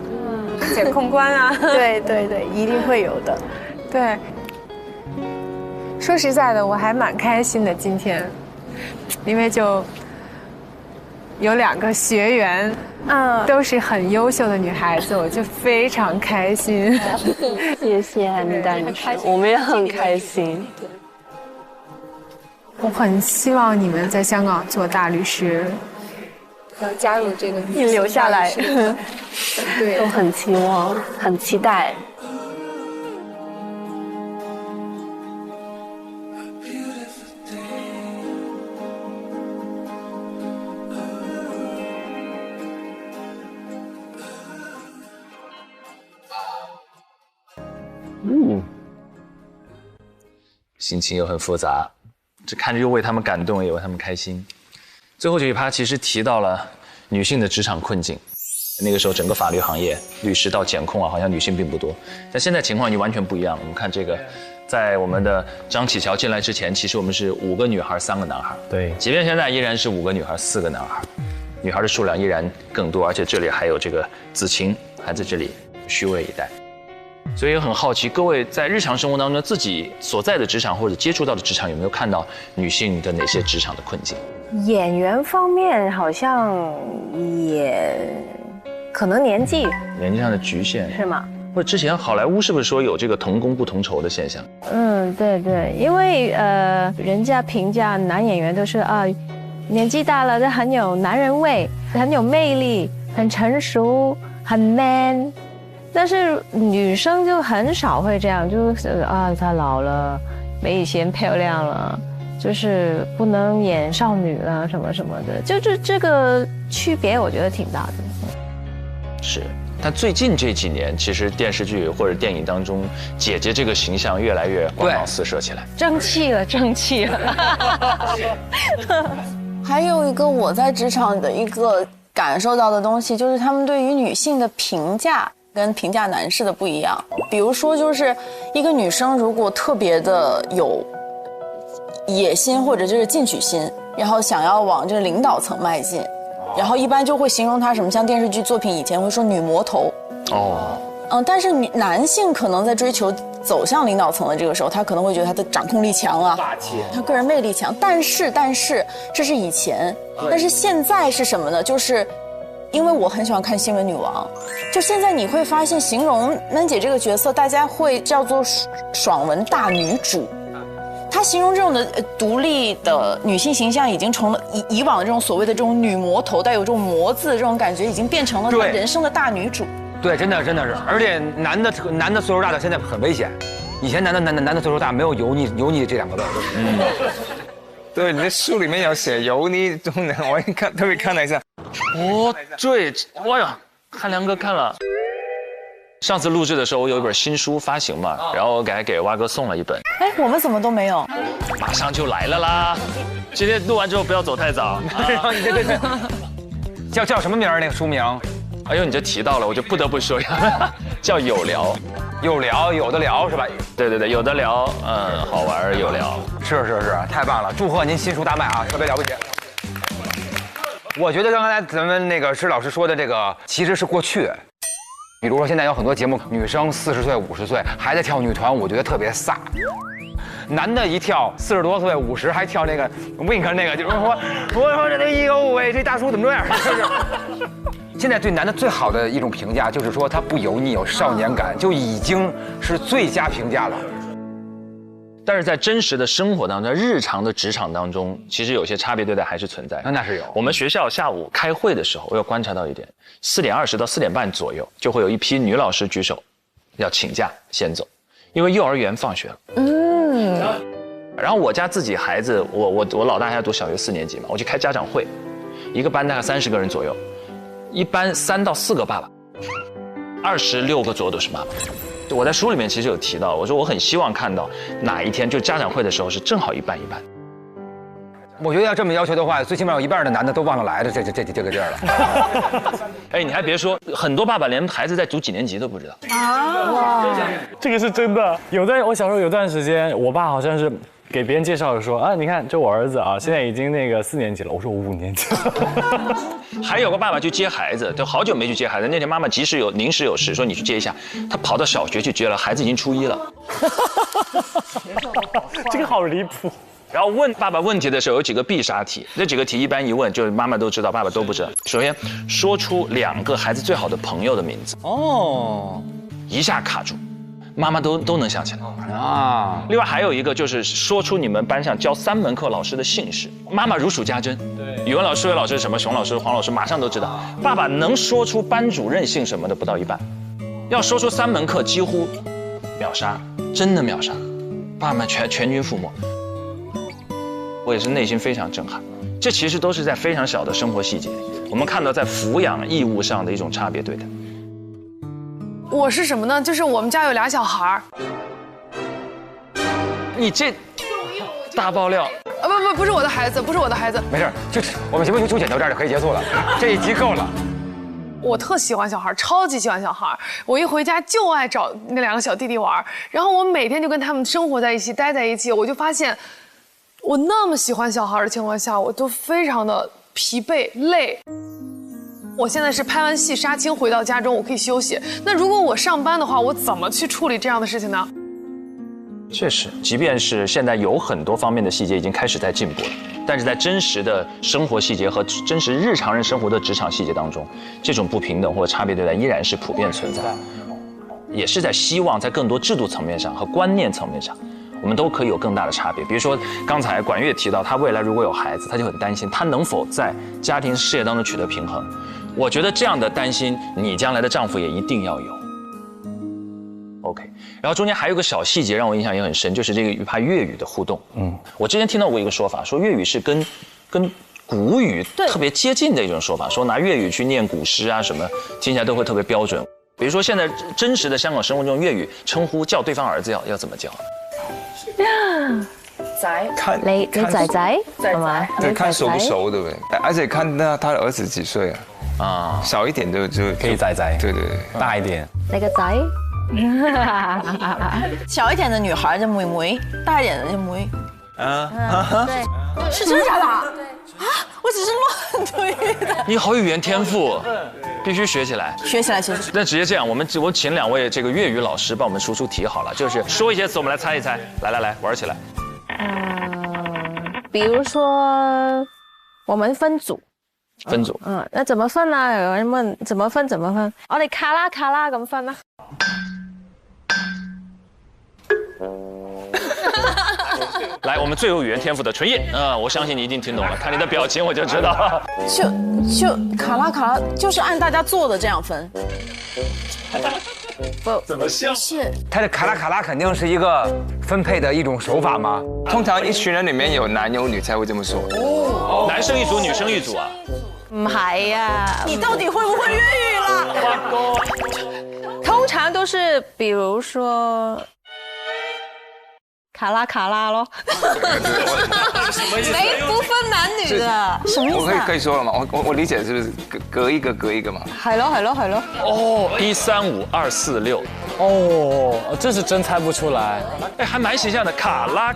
检控官啊。对对对，一定会有的。对，说实在的，我还蛮开心的今天，因为就有2个学员，都是很优秀的女孩子，我就非常开心。谢谢安妮大律师，我们也很开心。我很希望你们在香港做大律师，要加入这个你留下来，对，都很期望，很期待。心情又很复杂，这看着又为他们感动，也为他们开心。最后这一趴其实提到了女性的职场困境。那个时候整个法律行业，律师到检控啊，好像女性并不多。但现在情况已经完全不一样了。我们看这个，在我们的张启乔进来之前，其实我们是5个女孩3个男孩。对，即便现在依然是5个女孩4个男孩，女孩的数量依然更多，而且这里还有这个子晴还在这里虚位以待。所以也很好奇，各位在日常生活当中自己所在的职场或者接触到的职场，有没有看到女性的哪些职场的困境？演员方面好像也可能年纪上的局限是吗？或者之前好莱坞是不是说有这个同工不同酬的现象？对对，因为人家评价男演员都是年纪大了，都很有男人味，很有魅力，很成熟，很 man。但是女生就很少会这样，就是她老了，没以前漂亮了，就是不能演少女了什么什么的，就是这个区别我觉得挺大的。是，但最近这几年，其实电视剧或者电影当中，姐姐这个形象越来越光芒四射起来，争气了，争气了。还有一个我在职场的一个感受到的东西，就是他们对于女性的评价跟评价男士的不一样。比如说，就是一个女生如果特别的有野心或者就是进取心，然后想要往这个领导层迈进，然后一般就会形容她什么，像电视剧作品以前会说女魔头。但是男性可能在追求走向领导层的这个时候，他可能会觉得他的掌控力强啊，他个人魅力强。但是这是以前，但是现在是什么呢？就是因为我很喜欢看《新闻女王》，就现在你会发现，形容曼姐这个角色，大家会叫做爽文大女主。她形容这种的独立的女性形象，已经成了以往的这种所谓的这种女魔头，带有这种魔字的这种感觉，已经变成了她人生的大女主。对，真的是，而且男的岁数大的现在很危险，以前男的岁数大没有油腻这2个字。对，你的书里面有写油腻功能，我特别看了一下。对，哇呀，汉良哥看了。上次录制的时候，我有一本新书发行嘛，然后我给蛙哥送了一本。我们怎么都没有？马上就来了啦！今天录完之后不要走太早。对，叫什么名儿？那个书名？哎呦，你这提到了，我就不得不说叫有聊，有的聊是吧？对，有的聊，好玩有聊。是，太棒了！祝贺您新书大卖啊，特别了不起。我觉得刚才咱们那个施老师说的这个其实是过去。比如说现在有很多节目，女生40岁、50岁还在跳女团，我觉得特别飒。男的一跳40多岁、50还跳那个 Wink 那个，就是说，我这哎呦喂，这大叔怎么这样？现在对男的最好的一种评价就是说他不油腻，有少年感，就已经是最佳评价了。但是在真实的生活当中，在日常的职场当中，其实有些差别对待还是存在。那是有。我们学校下午开会的时候，我有观察到一点，4点20到4点半左右，就会有一批女老师举手，要请假先走，因为幼儿园放学了。然后我家自己孩子，我老大还要读小学4年级嘛，我去开家长会，一个班大概30个人左右，一班3到4个爸爸，26个左右都是妈妈。我在书里面其实有提到，我说我很希望看到哪一天就家长会的时候是正好一半一半。我觉得要这么要求的话，最起码有一半的男的都忘了来的这个地儿了。哎，你还别说，很多爸爸连孩子在读几年级都不知道啊！哇，这个是真的。我小时候有段时间，我爸好像是给别人介绍说啊，你看这我儿子啊，现在已经那个4年级了。我说我5年级了。还有个爸爸去接孩子，都好久没去接孩子。那天妈妈临时有事，说你去接一下，他跑到小学去接了，孩子已经初1了。这个好离谱。然后问爸爸问题的时候有几个必杀题，那几个题一般一问就是妈妈都知道，爸爸都不知道。首先说出2个孩子最好的朋友的名字。一下卡住，妈妈都能想起来啊。另外还有一个就是说出你们班上教3门课老师的姓氏，妈妈如数家珍。对，语文老师、数学老师什么，熊老师、黄老师马上都知道。爸爸能说出班主任姓什么的不到一半，要说出3门课几乎秒杀，真的秒杀。爸妈全军覆没。我也是内心非常震撼，这其实都是在非常小的生活细节，我们看到在抚养义务上的一种差别对待。我是什么呢？就是我们家有2小孩儿。你这大爆料啊！不是我的孩子，不是我的孩子。没事，就是我们节目就剪到这儿就可以结束了，这一集够了。我特喜欢小孩，超级喜欢小孩。我一回家就爱找那2个小弟弟玩，然后我每天就跟他们生活在一起，待在一起，我就发现。我那么喜欢小孩的情况下，我都非常的疲惫累。我现在是拍完戏杀青回到家中，我可以休息。那如果我上班的话，我怎么去处理这样的事情呢？确实，即便是现在有很多方面的细节已经开始在进步了，但是在真实的生活细节和真实日常人生活的职场细节当中，这种不平等或者差别对待依然是普遍存在，也是在希望在更多制度层面上和观念层面上。我们都可以有更大的差别。比如说，刚才管乐提到，他未来如果有孩子，他就很担心他能否在家庭事业当中取得平衡。我觉得这样的担心，你将来的丈夫也一定要有。OK， 然后中间还有个小细节让我印象也很深，就是这个语派粤语的互动。我之前听到过一个说法，说粤语是跟古语特别接近的一种说法，说拿粤语去念古诗啊什么，听起来都会特別標準。比如說現在真實的香港生活中，粵語稱呼叫對方兒子要怎麼叫？仔，你仔仔係嘛？对，看熟不熟，对不对？而且看他的兒子幾歲啊？小一點就可以仔仔，對，大一點。你個仔。小一点的女孩叫妹妹，大一点的叫妹。对，是真的假的？啊，我只是乱推的。你好有语言天赋，必须学起来。学起来。那直接这样，我请2位这个粤语老师帮我们出题好了，就是说一些词，我们来猜一猜。来，玩起来。比如说，我们分组。分组。那怎么分啊？有人问怎么分？我哋卡啦咁分啦。来，我们最有语言天赋的纯叶，我相信你一定听懂了，看你的表情我就知道了。就卡拉，就是按大家做的这样分。不怎么像？是他的卡拉肯定是一个分配的一种手法吗？通常一群人里面有男有女才会这么说。男生一组，女生一组啊？唔係啊，你到底会不会粤语啦？通常都是比如说。卡拉卡拉咯。没不分男女的，什么意思我可以说了吗？我理解是不是隔一个嘛？係咯。哦，135246。哦，这是真猜不出来。哎，还蛮形象的，卡拉，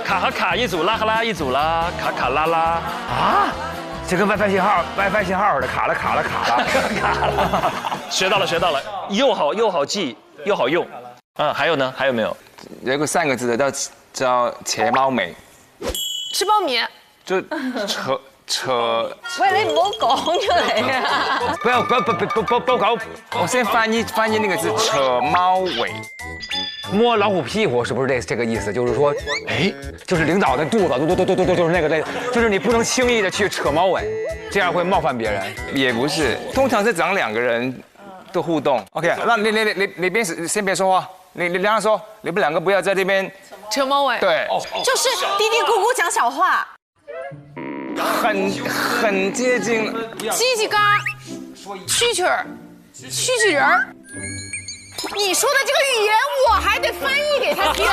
卡和卡一组，拉和拉一组啦，卡拉拉啊。这跟 WiFi 信号似的，卡了。学到了，又好记又好用。还有呢？还有没有？有一个3个字的叫扯貓尾，吃苞米。就扯。喂，你唔好講出嚟啊！不要搞。我先翻译那个字，扯貓尾。摸老虎屁股是不是这个意思？就是说，哎，就是领导的肚子，就是那个，就是你不能轻易的去扯猫尾，这样会冒犯别人。也不是，通常是讲2个人的互动。OK， 那你先别说话，你两个说，你们2个不要在这边扯猫尾。对，就是嘀嘀咕咕讲小话，很接近。叽叽嘎，蛐蛐人儿。你说的这个语言，我还得翻译给他听。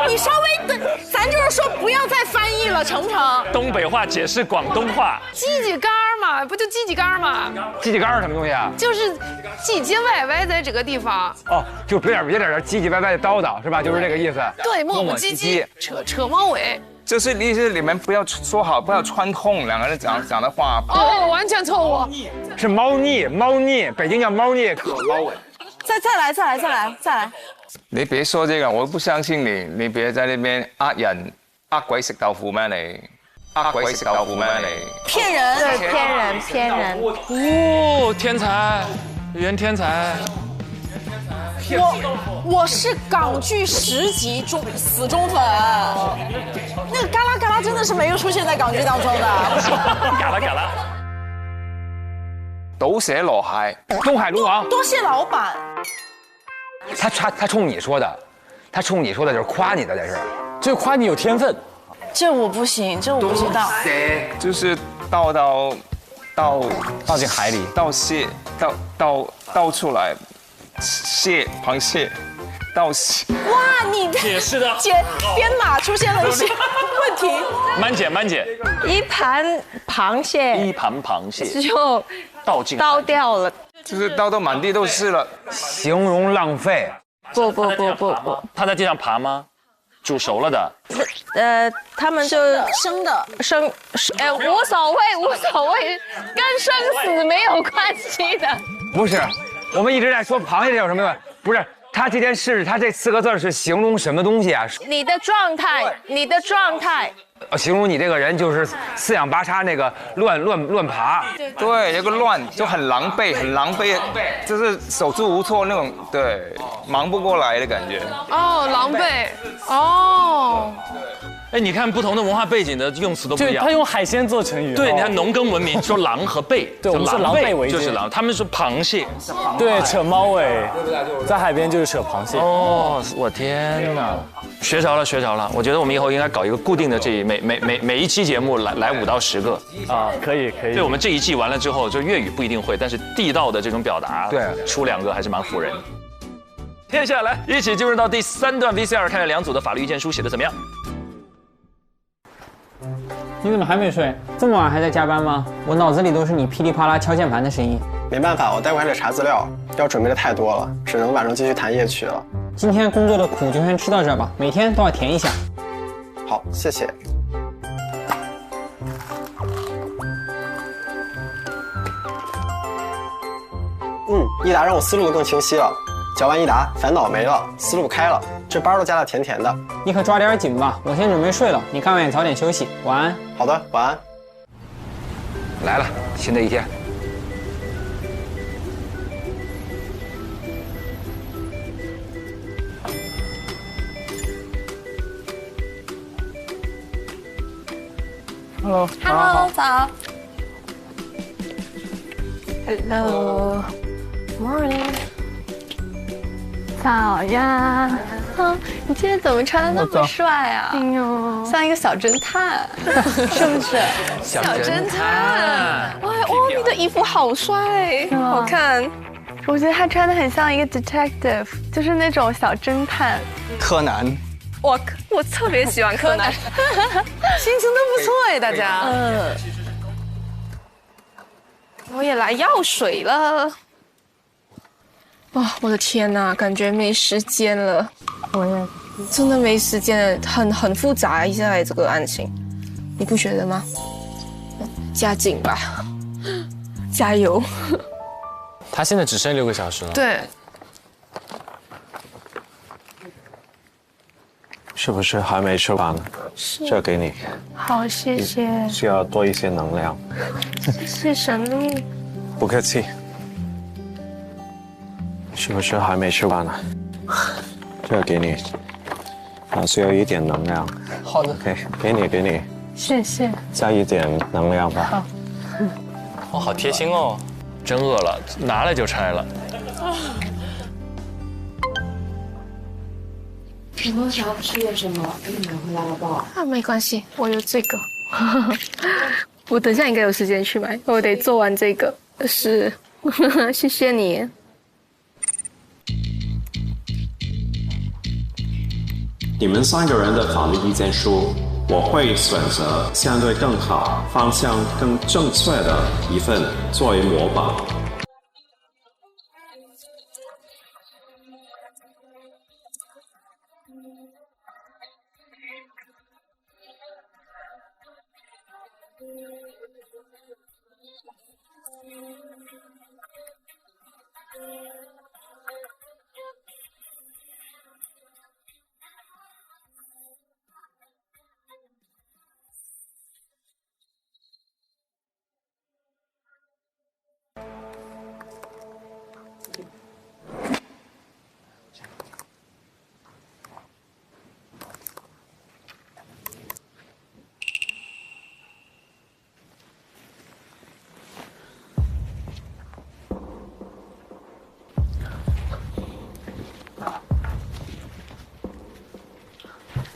你稍微的，咱就是说不要再翻译了，成不成？东北话解释广东话。叽叽嘎嘛，不就叽叽嘎嘛？叽叽嘎是什么东西啊？就是唧唧歪歪在这个地方。哦，就别点唧唧歪歪的叨叨是吧？就是这个意思。对，磨磨唧唧，扯猫尾。就是意思，你们不要说好，不要穿通2个人讲的话。哦，完全错误。是猫腻，北京叫猫腻，扯猫尾。再来！你別說這個，我不相信你，你別在那邊呃人，呃鬼食豆腐咩你？呃鬼食豆腐咩你？騙人，對，騙人。哦，天才，袁天才。我是港剧10集死忠粉，那个嘎啦嘎啦真的是没有出现在港剧当中的。嘎啦。倒瀉羅蟹，東海龍王，多謝老闆。他冲你说的，就是夸你的，这是，就夸你有天分。这我不行，这我不知道。就是倒进海里，倒出来，螃蟹，倒蟹。哇，你解释的编码出现了一些问题。曼姐，一盘螃蟹就倒掉了，就是倒到满地都是了，形容浪费。不，他在地上爬吗？煮熟了的。他们就生的，无所谓，跟生死没有关系的。不是，我们一直在说螃蟹这有什么用？不是，他这件事，他这4个字是形容什么东西啊？你的状态。形容你这个人就是四仰八叉那个乱爬，对，有个乱就很狼狈，就是手足无措那种，对，忙不过来的感觉。哦，狼狈，哦。哎，你看不同的文化背景的用词都不一样。他用海鲜做成语。对，你看农耕文明说狼和狈，对，我们是狼狈为奸，就是狼。他们说螃蟹，对，扯猫尾，在海边就是扯螃蟹。哦，我天哪，学着了。我觉得我们以后应该搞一个固定的每一期节目来5到10个。啊，可以。对，我们这一季完了之后，就粤语不一定会，但是地道的这种表达，对，出2个还是蛮唬人。接下来一起进入到第3段 VCR， 看看2组的法律意见书写的怎么样。你怎么还没睡？这么晚还在加班吗？我脑子里都是你噼里啪啦敲键盘的声音。没办法，我待会还得查资料，要准备的太多了，只能晚上继续谈夜曲了。今天工作的苦就先吃到这儿吧，每天都要填一下。好，谢谢。益达让我思路更清晰了。嚼完益达，烦恼没了，思路开了，这班都加的甜甜的。你可抓点紧吧，我先准备睡了，你干完也早点休息，晚安。好的，晚安。来了，新的一天。Hello， 早。Hello，Morning。早呀，你今天怎么穿的那么帅啊？哎呦，像一个小侦探，是不是？小侦探，哇哦，你的衣服好帅，好看。我觉得他穿的很像一个 detective， 就是那种小侦探。柯南。我特别喜欢柯南，心情都不错哎，大家。我也来药水了。哇，我的天哪，感觉没时间了。我也真的没时间了，很复杂一下这个案情，你不觉得吗？加紧吧，加油。他现在只剩6个小时了。对。是不是还没吃完？这给你。好，谢谢。需要多一些能量。谢谢神秘。不客气。是不是还没吃完呢？这给你。需要一点能量。好的。OK， 给你。谢谢。加一点能量吧。好。哦，好贴心哦。真饿了，拿来就拆了。请问想要吃点什么？给你拿回来好不好？啊，没关系，我有这个。我等下应该有时间去买，我得做完这个。是，谢谢你。你们3个人的法律意见书，我会选择相对更好、方向更正确的一份作为模板。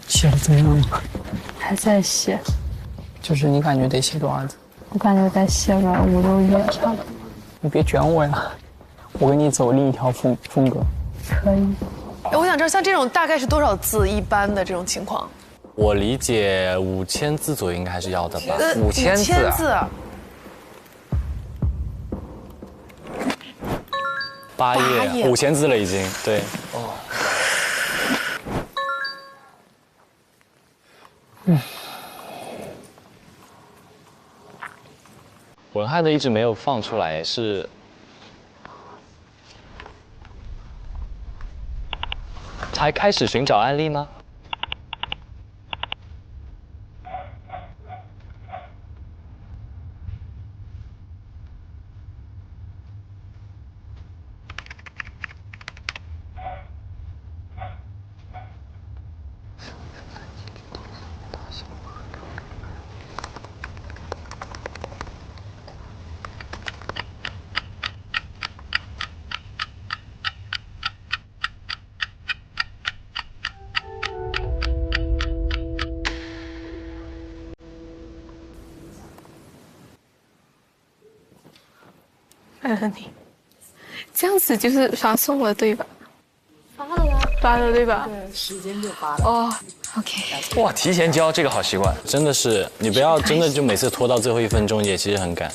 写的怎么样了？还在写。就是你感觉得写多少字？我感觉再写个5、6页差不多。你别卷我呀，我跟你走另一条风格。可以。我想知道像这种大概是多少字一般的这种情况？我理解5000字左右应该还是要的吧。5000字啊？8页，5000字了已经。对。哦。文翰的一直没有放出来，是才开始寻找案例吗？爱了你，这样子就是发送了对吧？发了呀，发了对吧？对，时间就发了。哦 ，OK。哇，提前交这个好习惯，真的是你不要真的就每次拖到最后1分钟，也其实很赶。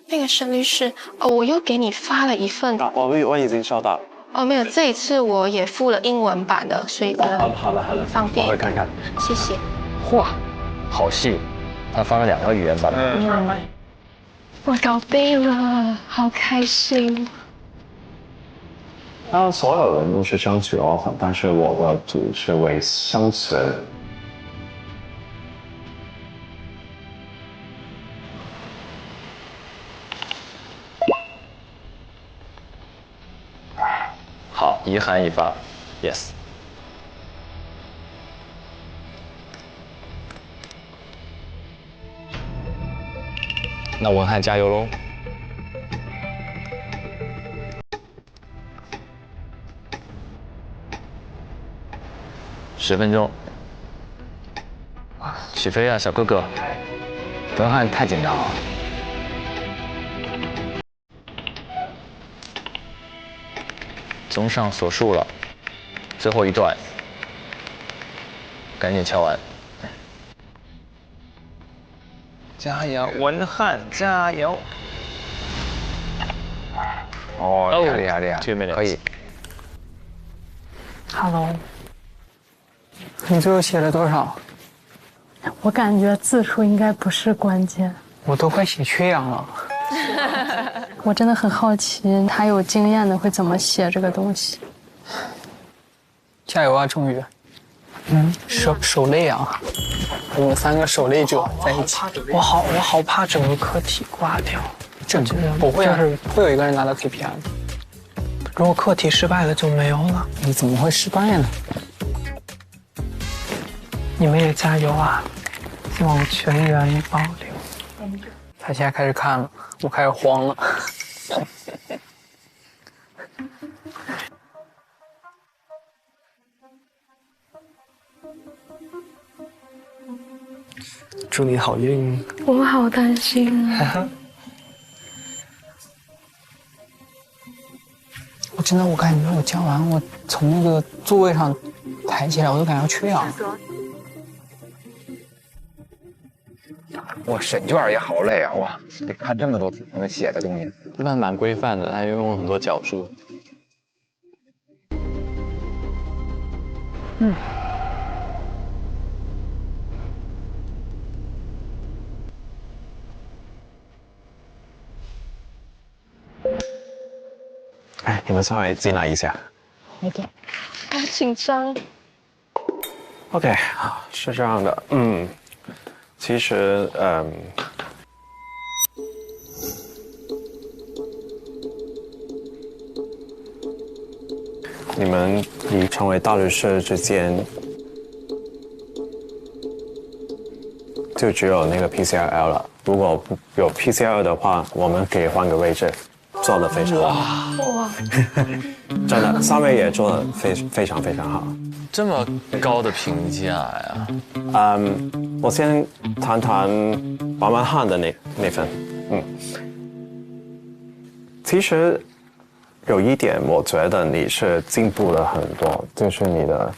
那个沈律师，我又给你发了一份。我已经收到了。哦，没有，这一次我也附了英文版的，所以好的，方便。我会看看。谢谢。哇，好细，他发了2个语言版。我搞定了，好开心。当然所有人都是争取 offer， 但是我的组是为生存。好，一含一发 ，yes。那文翰加油喽！10分钟，起飞啊，小哥哥！文翰太紧张了。综上所述了，最后一段，赶紧敲完。加油，文翰，加油！哦，厉害厉害，可以。Hello， 你最后写了多少？我感觉字数应该不是关键。我都快写缺氧了。我真的很好奇，他有经验的会怎么写这个东西。加油啊，终于！手累啊！我们3个手累者在一起，我好怕整个课题挂掉。这不会啊，就是会有一个人拿到 KPI 的。如果课题失败了就没有了。你怎么会失败呢？你们也加油啊！希望全员保留。他现在开始看了，我开始慌了。祝你好运。我好担心啊！我感觉我教完，我从那个座位上抬起来，我都感觉缺氧。哇，审卷也好累啊！哇，得看这么多我们写的东西。那蛮规范的，他用很多角数。哎，你们稍微进来一下。好的。好紧张。OK， 是这样的，其实你们离成为大律师之间，就只有那个 PCRL 了。如果有 PCRL 的话，我们可以换个位置，做得非常好。哇！真的，3位也做得非常非常好。这么高的评价呀！我先谈谈文翰的那份，其实有一点，我觉得你是进步了很多，就是你的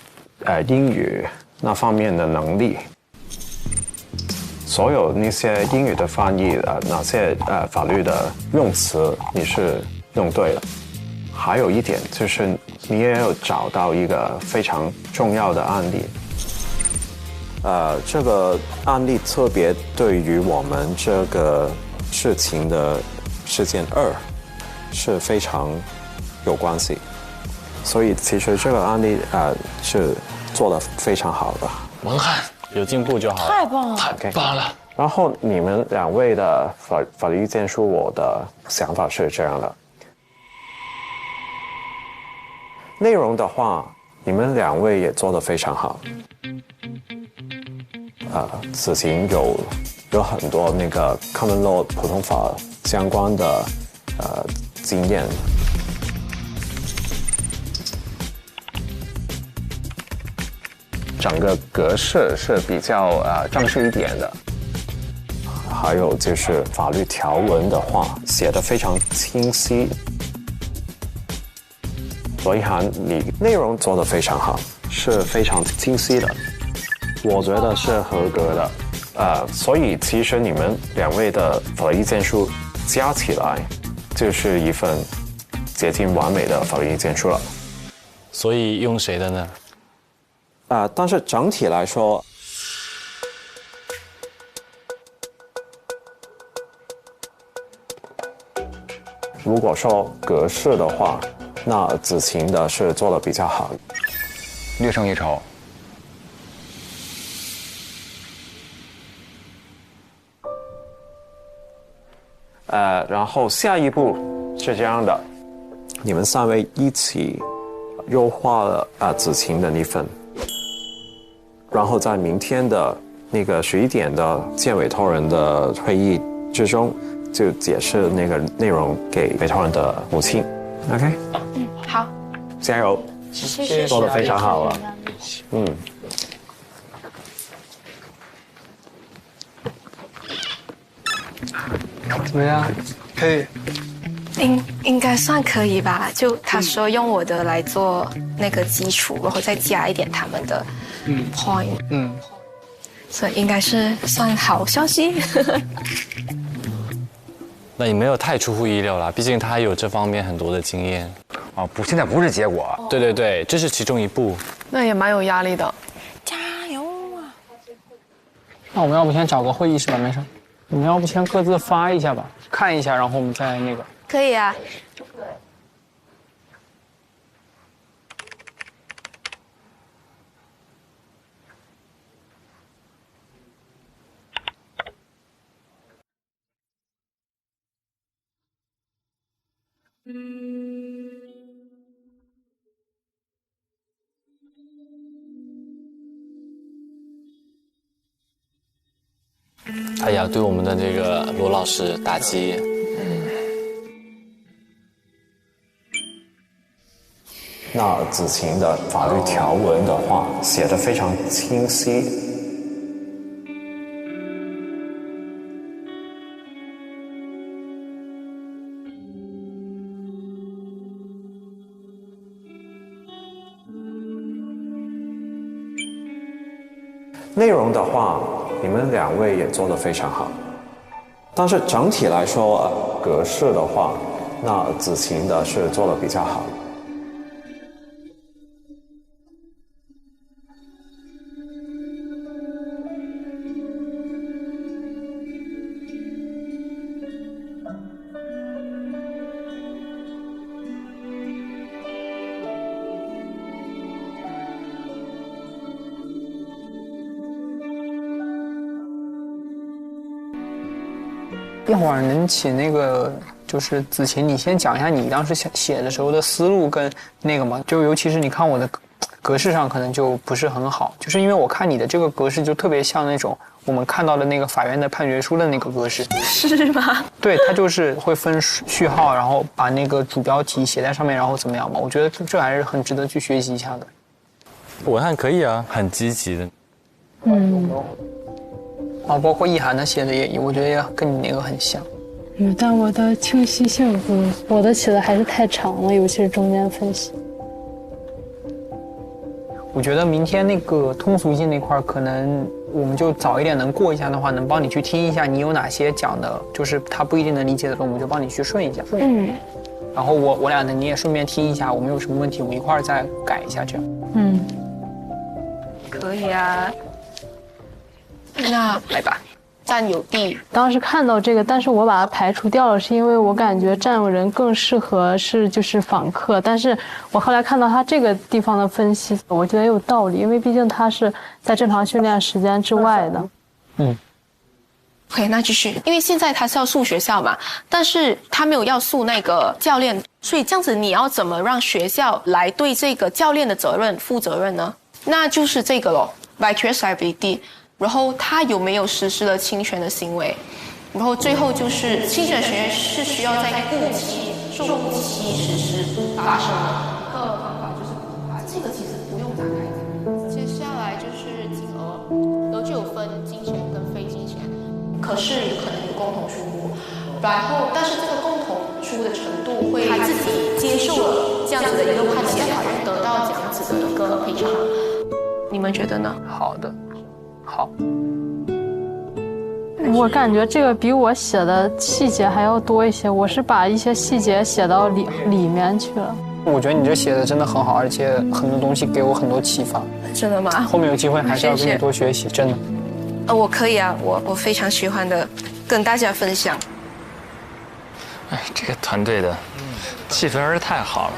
英语那方面的能力，所有那些英语的翻译哪些法律的用词你是用对了。还有一点就是你也有找到一个非常重要的案例，这个案例特别对于我们这个事情的事件2是非常有关系，所以其实这个案例是做得非常好的。文翰有进步就好了，太棒了，太棒了。然后你们2位的法律意见书，我的想法是这样的。内容的话，你们2位也做得非常好。此行有很多那个 common law 普通法相关的经验。整个格式是比较正式一点的。还有就是法律条文的话，写得非常清晰。所以你内容做得非常好，是非常清晰的，我觉得是合格的。所以其实你们2位的法律意见书加起来，就是一份接近完美的法律意见书了。所以用谁的呢？但是整体来说，如果说格式的话，那子晴的是做的比较好，略胜一筹。然后下一步是这样的，你们3位一起优化了子晴的那份，然后在明天的那个11点的见委托人的会议之中，就解释那个内容给委托人的母亲。OK， 好，加油，谢谢，做得非常好了，怎么样？可以。应该算可以吧？就他说用我的来做那个基础，然后再加一点他们的point，所以应该是算好消息。那也没有太出乎意料啦，毕竟他有这方面很多的经验。哦，不，现在不是结果。对对对，这是其中一步。那也蛮有压力的。加油啊！那我们要不先找个会议室吧？没事，你们要不先各自发一下吧，看一下，然后我们再那个。可以啊。哎呀，对我们的这个罗老师打击。那子晴的法律条文的话写得非常清晰，内容的话，你们2位也做得非常好，但是整体来说，格式的话，那子晴的是做得比较好。一会儿能请那个就是子晴，你先讲一下你当时写的时候的思路跟那个嘛，就尤其是你看我的格式上可能就不是很好，就是因为我看你的这个格式就特别像那种我们看到的那个法院的判决书的那个格式。是吗？对，它就是会分序号，然后把那个主标题写在上面，然后怎么样嘛？我觉得这还是很值得去学习一下的。我看可以啊，很积极的。包括意涵的写的也，我觉得也跟你那个很像。但我的清晰性我的写的还是太长了，尤其是中间分析。我觉得明天那个通俗性那块可能我们就早一点能过一下的话，能帮你去听一下你有哪些讲的，就是他不一定能理解的，我们就帮你去顺一下。然后我俩呢，你也顺便听一下，我们有什么问题，我们一块儿再改一下，这样。可以啊。那来吧，占有地。当时看到这个，但是我把它排除掉了，是因为我感觉占有人更适合就是访客。但是我后来看到他这个地方的分析，我觉得也有道理，因为毕竟他是在正常训练时间之外的。OK， 那继续，因为现在他是要诉学校嘛，但是他没有要诉那个教练，所以这样子你要怎么让学校来对这个教练的责任负责任呢？那就是这个咯 ，vicarious liability。然后他有没有实施了侵权的行为？然后最后就是侵权行为是需要在雇期、受雇期实施发生的。一个方法就是把这个其实不用打开。接下来就是金额，然后就有分金钱跟非金钱，可是可能有共同出入。然后但是这个共同出入的程度会他自己接受了这样子的一个判决，法院得到这样子的一个赔偿。你们觉得呢？好的。好，我感觉这个比我写的细节还要多一些，我是把一些细节写到里面去了。我觉得你这写的真的很好，而且很多东西给我很多启发。真的吗？后面有机会还是要跟你多学习，真的。我可以啊，我非常喜欢的，跟大家分享。哎，这个团队的气氛还是太好了。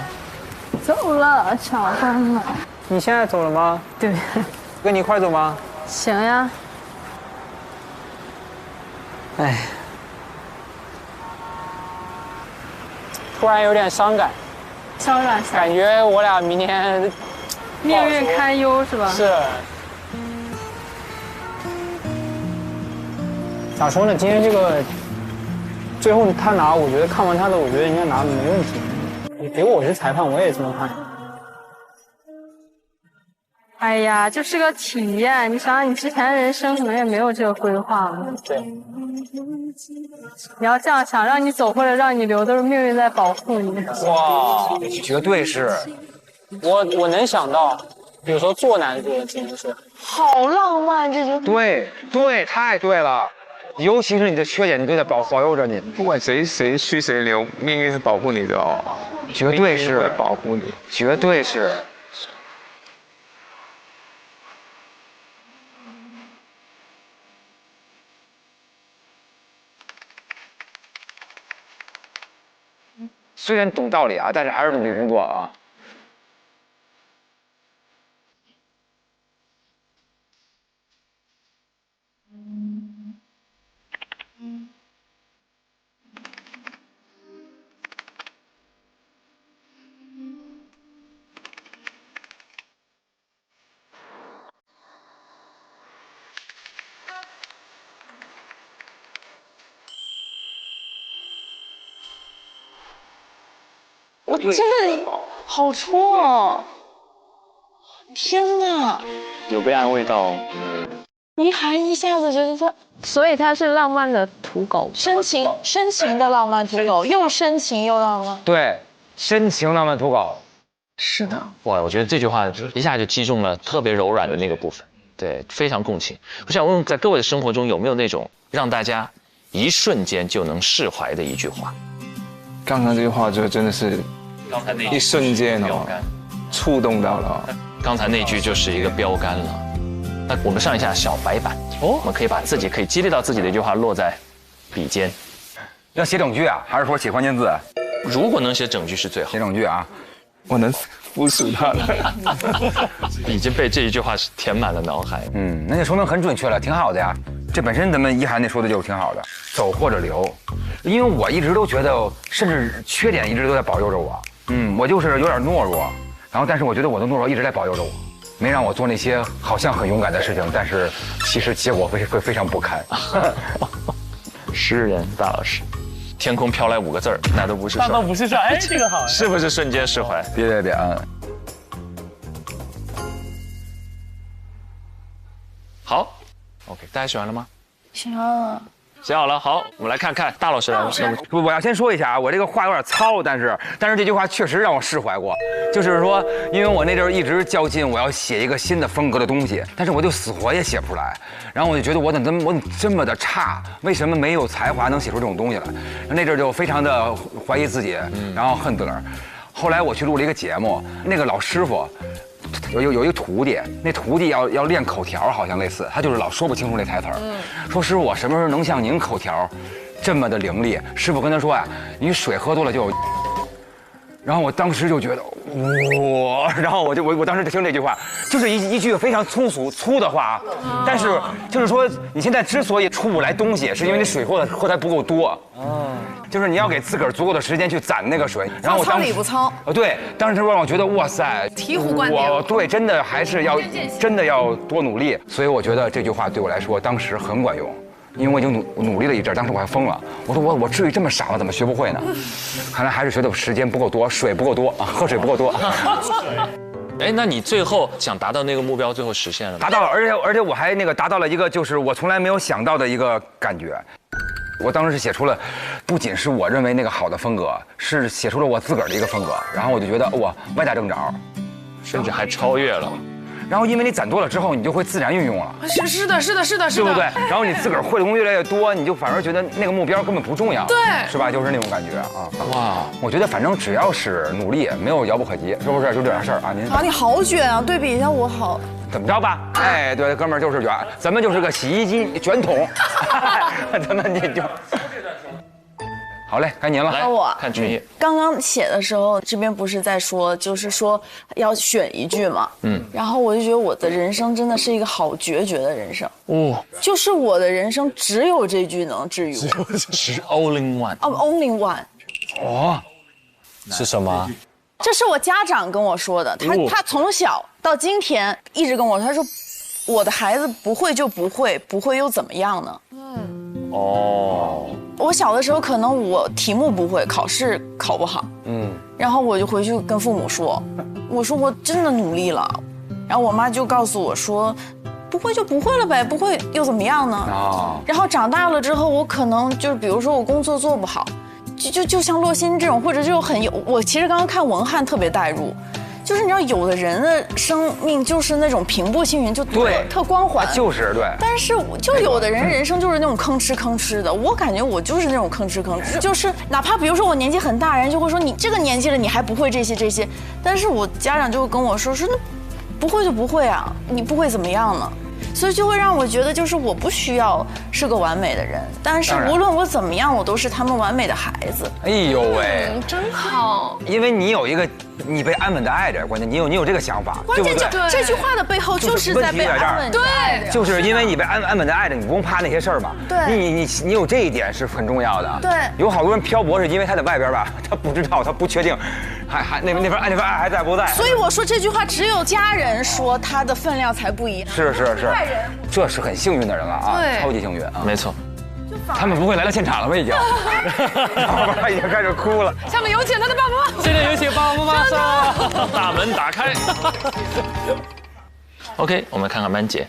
走了，下班了。你现在走了吗？对。跟你一块走吗？行呀。哎，突然有点伤感。伤感。感觉我俩明天命运堪忧是吧？是。咋说呢？今天这个最后他拿，我觉得看完他的，我觉得应该拿的没问题。给我是裁判，我也这么看。哎呀，就是个体验。你想想，你之前人生可能也没有这个规划嘛。对。你要这样想，让你走或者让你留，都是命运在保护你。哇，绝对是。我能想到，有时候做难做的真的是。好浪漫，这就。对，太对了。尤其是你的缺点，你都在保佑着你。不管谁去谁留，命运是保护你的哦。绝对是保护你，绝对是。虽然懂道理啊，但是还是努力工作啊。我真的好戳哦！天哪，有被安慰到。你还一下子觉得他，所以他是浪漫的土狗，深情的浪漫土狗，又深情又浪漫。对，深情浪漫土狗。是的。哇，我觉得这句话一下就击中了特别柔软的那个部分，对，非常共情。我想问，在各位的生活中有没有那种让大家一瞬间就能释怀的一句话？刚刚这句话就真的是，一瞬间哦，触动到了。刚才那句就是一个标杆了。那我们上一下小白板，我们可以把自己可以激励到自己的一句话落在笔尖。要写整句啊，还是说写关键字？如果能写整句是最好。写整句啊，我能服输他了。已经被这一句话填满了脑海。那就说明很准确了，挺好的呀。这本身咱们一涵那说的就挺好的，走或者留。因为我一直都觉得，甚至缺点一直都在保佑着我。我就是有点懦弱，然后但是我觉得我的懦弱一直在保佑着我，没让我做那些好像很勇敢的事情，但是其实结果会非常不堪。诗人大老师，天空飘来5个字儿，那都不是事儿，那都不是事儿。哎，这个好，是不是瞬间释怀？别好 ，OK， 大家写完了吗？写完了。写好了，好，我们来看看大老师来了。我要先说一下啊，我这个话有点糙，但是这句话确实让我释怀过。就是说，因为我那阵儿一直较劲，我要写一个新的风格的东西，但是我就死活也写不出来。然后我就觉得我怎么这么的差，为什么没有才华能写出这种东西来？那阵儿就非常的怀疑自己，然后恨自个儿。后来我去录了一个节目，那个老师傅。有一个徒弟，那徒弟要练口条，好像类似，他就是老说不清楚那台词儿。说师傅，我什么时候能像您口条这么的伶俐？师傅跟他说呀，你水喝多了就有。然后我当时就觉得哇，然后我当时就听这句话，就是一句非常粗的话，但是就是说你现在之所以出不来东西，是因为你水喝的不够多。就是你要给自个儿足够的时间去攒那个水。然后我当时糙理不糙。对，当时让我觉得哇塞，醍醐灌顶。对，真的还是真的要多努力。所以我觉得这句话对我来说当时很管用。因为我已经努力了一阵，当时我还疯了。我说我至于这么傻吗？怎么学不会呢？看来还是觉得时间不够多，水不够多啊，喝水不够多。哎，那你最后想达到那个目标，最后实现了吗？达到了，而且我还达到了一个就是我从来没有想到的一个感觉。我当时是写出了，不仅是我认为那个好的风格，是写出了我自个儿的一个风格。然后我就觉得哇，歪打正着，甚至还超越了。然后因为你攒多了之后，你就会自然运用了。是的，对不对？然后你自个儿会的东西越来越多，你就反而觉得那个目标根本不重要，对，是吧？就是那种感觉啊。哇，我觉得反正只要是努力，没有遥不可及，是不是？就这点事儿啊，您。啊，你好卷啊！对比一下我好。怎么着吧？哎，对，哥们儿就是卷，咱们就是个洗衣机卷筒，咱们就。好嘞，该您了。来，我看群页。刚刚写的时候，这边不是在说，就是说要选一句嘛。然后我就觉得我的人生真的是一个好决绝的人生。就是我的人生只有这句能治愈我。是 only one。only one。是什么？这是我家长跟我说的，他从小到今天一直跟我说，他说我的孩子不会就不会，不会又怎么样呢？我小的时候可能我题目不会，考试考不好，然后我就回去跟父母说，我说我真的努力了，然后我妈就告诉我说，不会就不会了呗，不会又怎么样呢？然后长大了之后，我可能就是比如说我工作做不好，就像洛欣这种，或者就我其实刚刚看文翰特别带入。就是你知道，有的人的生命就是那种平步青云，就特光环，就是对。但是就有的人人生就是那种吭哧的，我感觉我就是那种吭哧，就是哪怕比如说我年纪很大，人就会说你这个年纪了你还不会这些，但是我家长就会跟我说那不会就不会啊，你不会怎么样呢？所以就会让我觉得，就是我不需要是个完美的人，但是无论我怎么样，我都是他们完美的孩子。哎呦喂，真好！因为你有一个，你被安稳的爱着，关键你有这个想法，关键这句话的背后就是在被安稳的爱着，就是因为你被安稳的爱着，你不用怕那些事儿嘛。对，你有这一点是很重要的。对，有好多人漂泊是因为他在外边吧，他不知道，他不确定，那份爱还在不在？所以我说这句话只有家人说，他的分量才不一样。是。这是很幸运的人了啊，超级幸运啊，没错。他们不会来到现场了吧？已经，他已经开始哭了。下面有请他的爸爸妈妈。现在有请爸爸妈妈上，大门打开。OK， 我们看看班姐。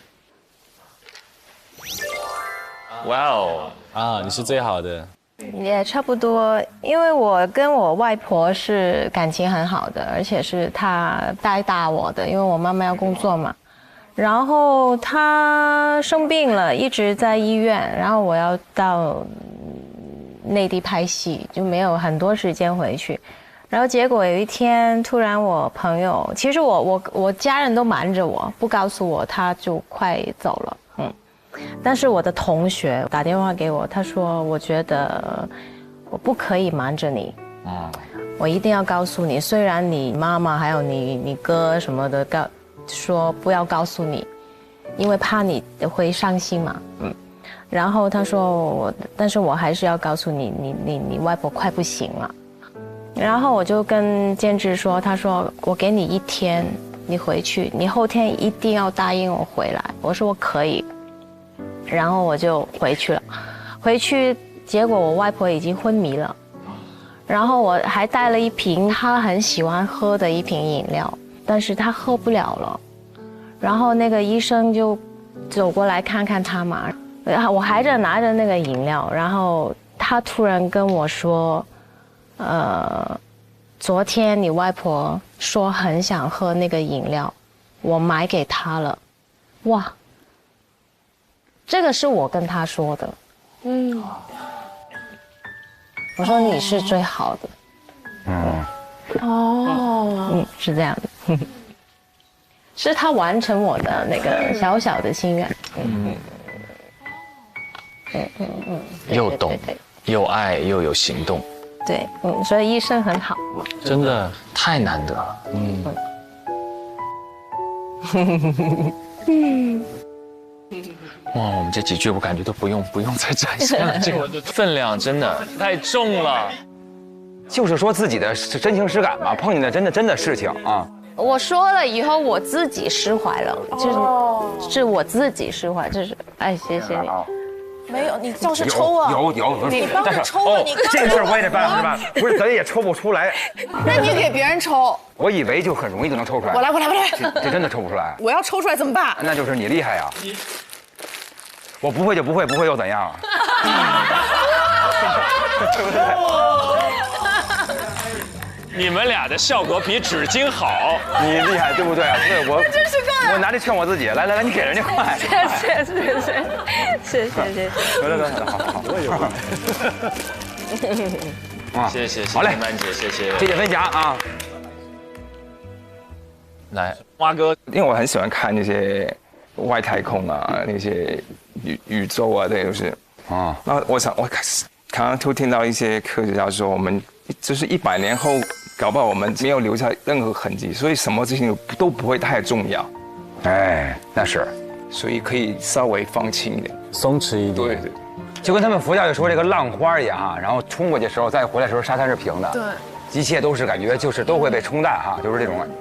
哇哦，啊，你是最好的。也差不多，因为我跟我外婆是感情很好的，而且是她带大我的，因为我妈妈要工作嘛。然后她生病了，一直在医院，然后我要到内地拍戏，就没有很多时间回去。然后结果有一天，突然我朋友，其实我家人都瞒着我，不告诉我，他就快走了，但是我的同学打电话给我，他说我觉得我不可以瞒着你，我一定要告诉你，虽然你妈妈还有你哥什么的说不要告诉你，因为怕你会伤心嘛，然后他说但是我还是要告诉你，你外婆快不行了。然后我就跟监制说，他说我给你1天，你回去，你后天一定要答应我回来。我说我可以，然后我就回去了。回去结果我外婆已经昏迷了，然后我还带了一瓶她很喜欢喝的一瓶饮料，但是她喝不了了。然后那个医生就走过来看看她嘛，我还拿着那个饮料，然后他突然跟我说，昨天你外婆说很想喝那个饮料，我买给她了。哇，这个是我跟她说的。我说你是最好的。是这样的。是他完成我的那个小小的心愿。又懂，又爱，又有行动。对，所以医生很好。真的太难得了。哇，我们这几句我感觉都不用再展现了，这个分量真的太重了。就是说自己的真情实感嘛，碰见的真的事情啊。我说了以后，我自己释怀了，是我自己释怀，谢谢你。没有，你倒是抽啊！有，你帮着抽啊！你这个事儿我也得办吧？不是，咱也抽不出来。那你给别人抽。我以为就很容易就能抽出来。我来。这真的抽不出来。我要抽出来怎么办？那就是你厉害呀！我不会就不会，不会又怎样？对不对？你们俩的效果比纸巾好，你厉害，对不对？对，我拿着劝我自己，来，你给人家快。谢。得，好。谢，好嘞，班姐，谢谢分享啊。来，蛙哥，因为我很喜欢看那些外太空啊，那些宇宙啊，对，就是那我刚刚都听到一些科学家说，我们就是100年后，搞不好我们没有留下任何痕迹，所以什么事情都不会太重要。哎，那是，所以可以稍微放轻一点，松弛一点。对。就跟他们佛教里说这个浪花一样哈，然后冲过去的时候，再回来的时候沙滩是平的。对，一切都是感觉就是都会被冲淡哈，就是这种感觉。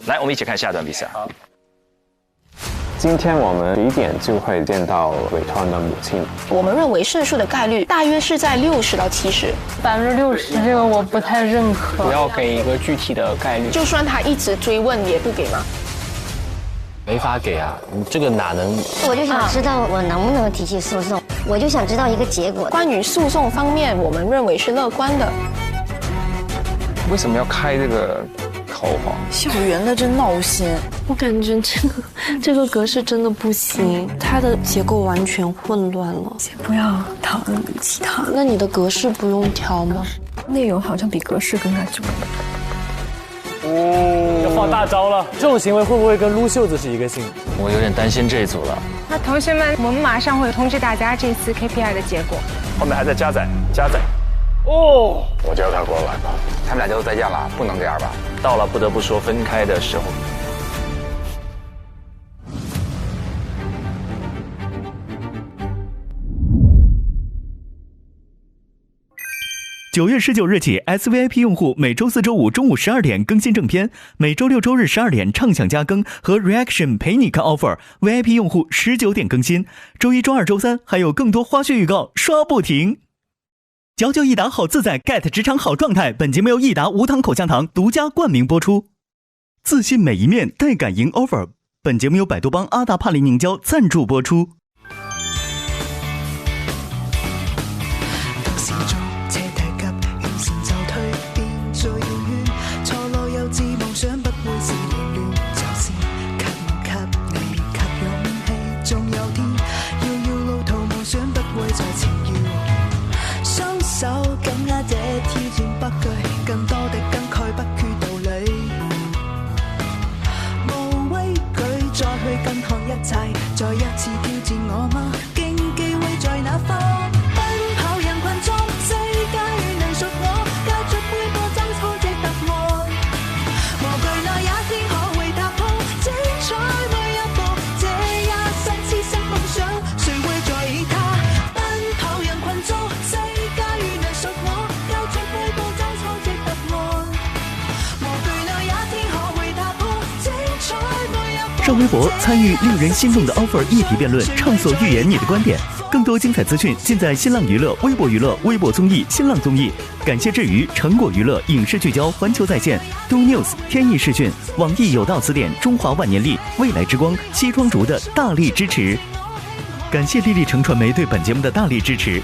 来，我们一起看下段比赛。今天我们11点就会见到韦托恩的母亲。我们认为胜诉的概率大约是在60到70%。60%这个我不太认可。不要给一个具体的概率。就算他一直追问，也不给吗？没法给啊，你这个哪能？我就想知道我能不能提起诉讼，我就想知道一个结果。关于诉讼方面，我们认为是乐观的。为什么要开这个口号？校园的真闹心，我感觉这个格式真的不行，它的结构完全混乱了。先不要讨论其他。那你的格式不用调吗？内容好像比格式更加重要。要放大招了，这种行为会不会跟撸袖子是一个性？我有点担心这一组了。那同学们，我们马上会通知大家这次 KPI 的结果。后面还在加载。哦，我叫他过来吧。他们俩就再见了，不能这样吧？到了不得不说分开的时候。9月19日起 ，SVIP 用户每周4、周5中午12点更新正片，每周6、周日12点畅享加更和 Reaction 陪你看 offer。VIP 用户19点更新，周1、周2、周3还有更多花絮预告，刷不停。991益达好自在 ，get 职场好状态。本节目由益达无糖口香糖独家冠名播出。自信每一面，带感赢 offer。本节目由百度邦阿达帕林凝胶赞助播出。再一次挑戰我嗎？競技會在哪方？奔跑人群中，世界能屬我，交出每個爭吵的答案。無懼那一天可會踏破，精彩每一步，這一生痴心夢想，誰會在意它？奔跑人群中，世界能屬我，交出每個爭吵的答案。無懼那一天可會踏破，精彩每一步。上微博参与令人心动的 offer 议题辩论，畅所欲言你的观点。更多精彩资讯尽在新浪娱乐、微博娱乐、微博综艺、新浪综艺。感谢至于成果娱乐、影视聚焦、环球在线、Do News、天意视讯、网易有道词典、中华万年历、未来之光、西装竹的大力支持。感感谢丽丽城传媒对本节目的大力支持。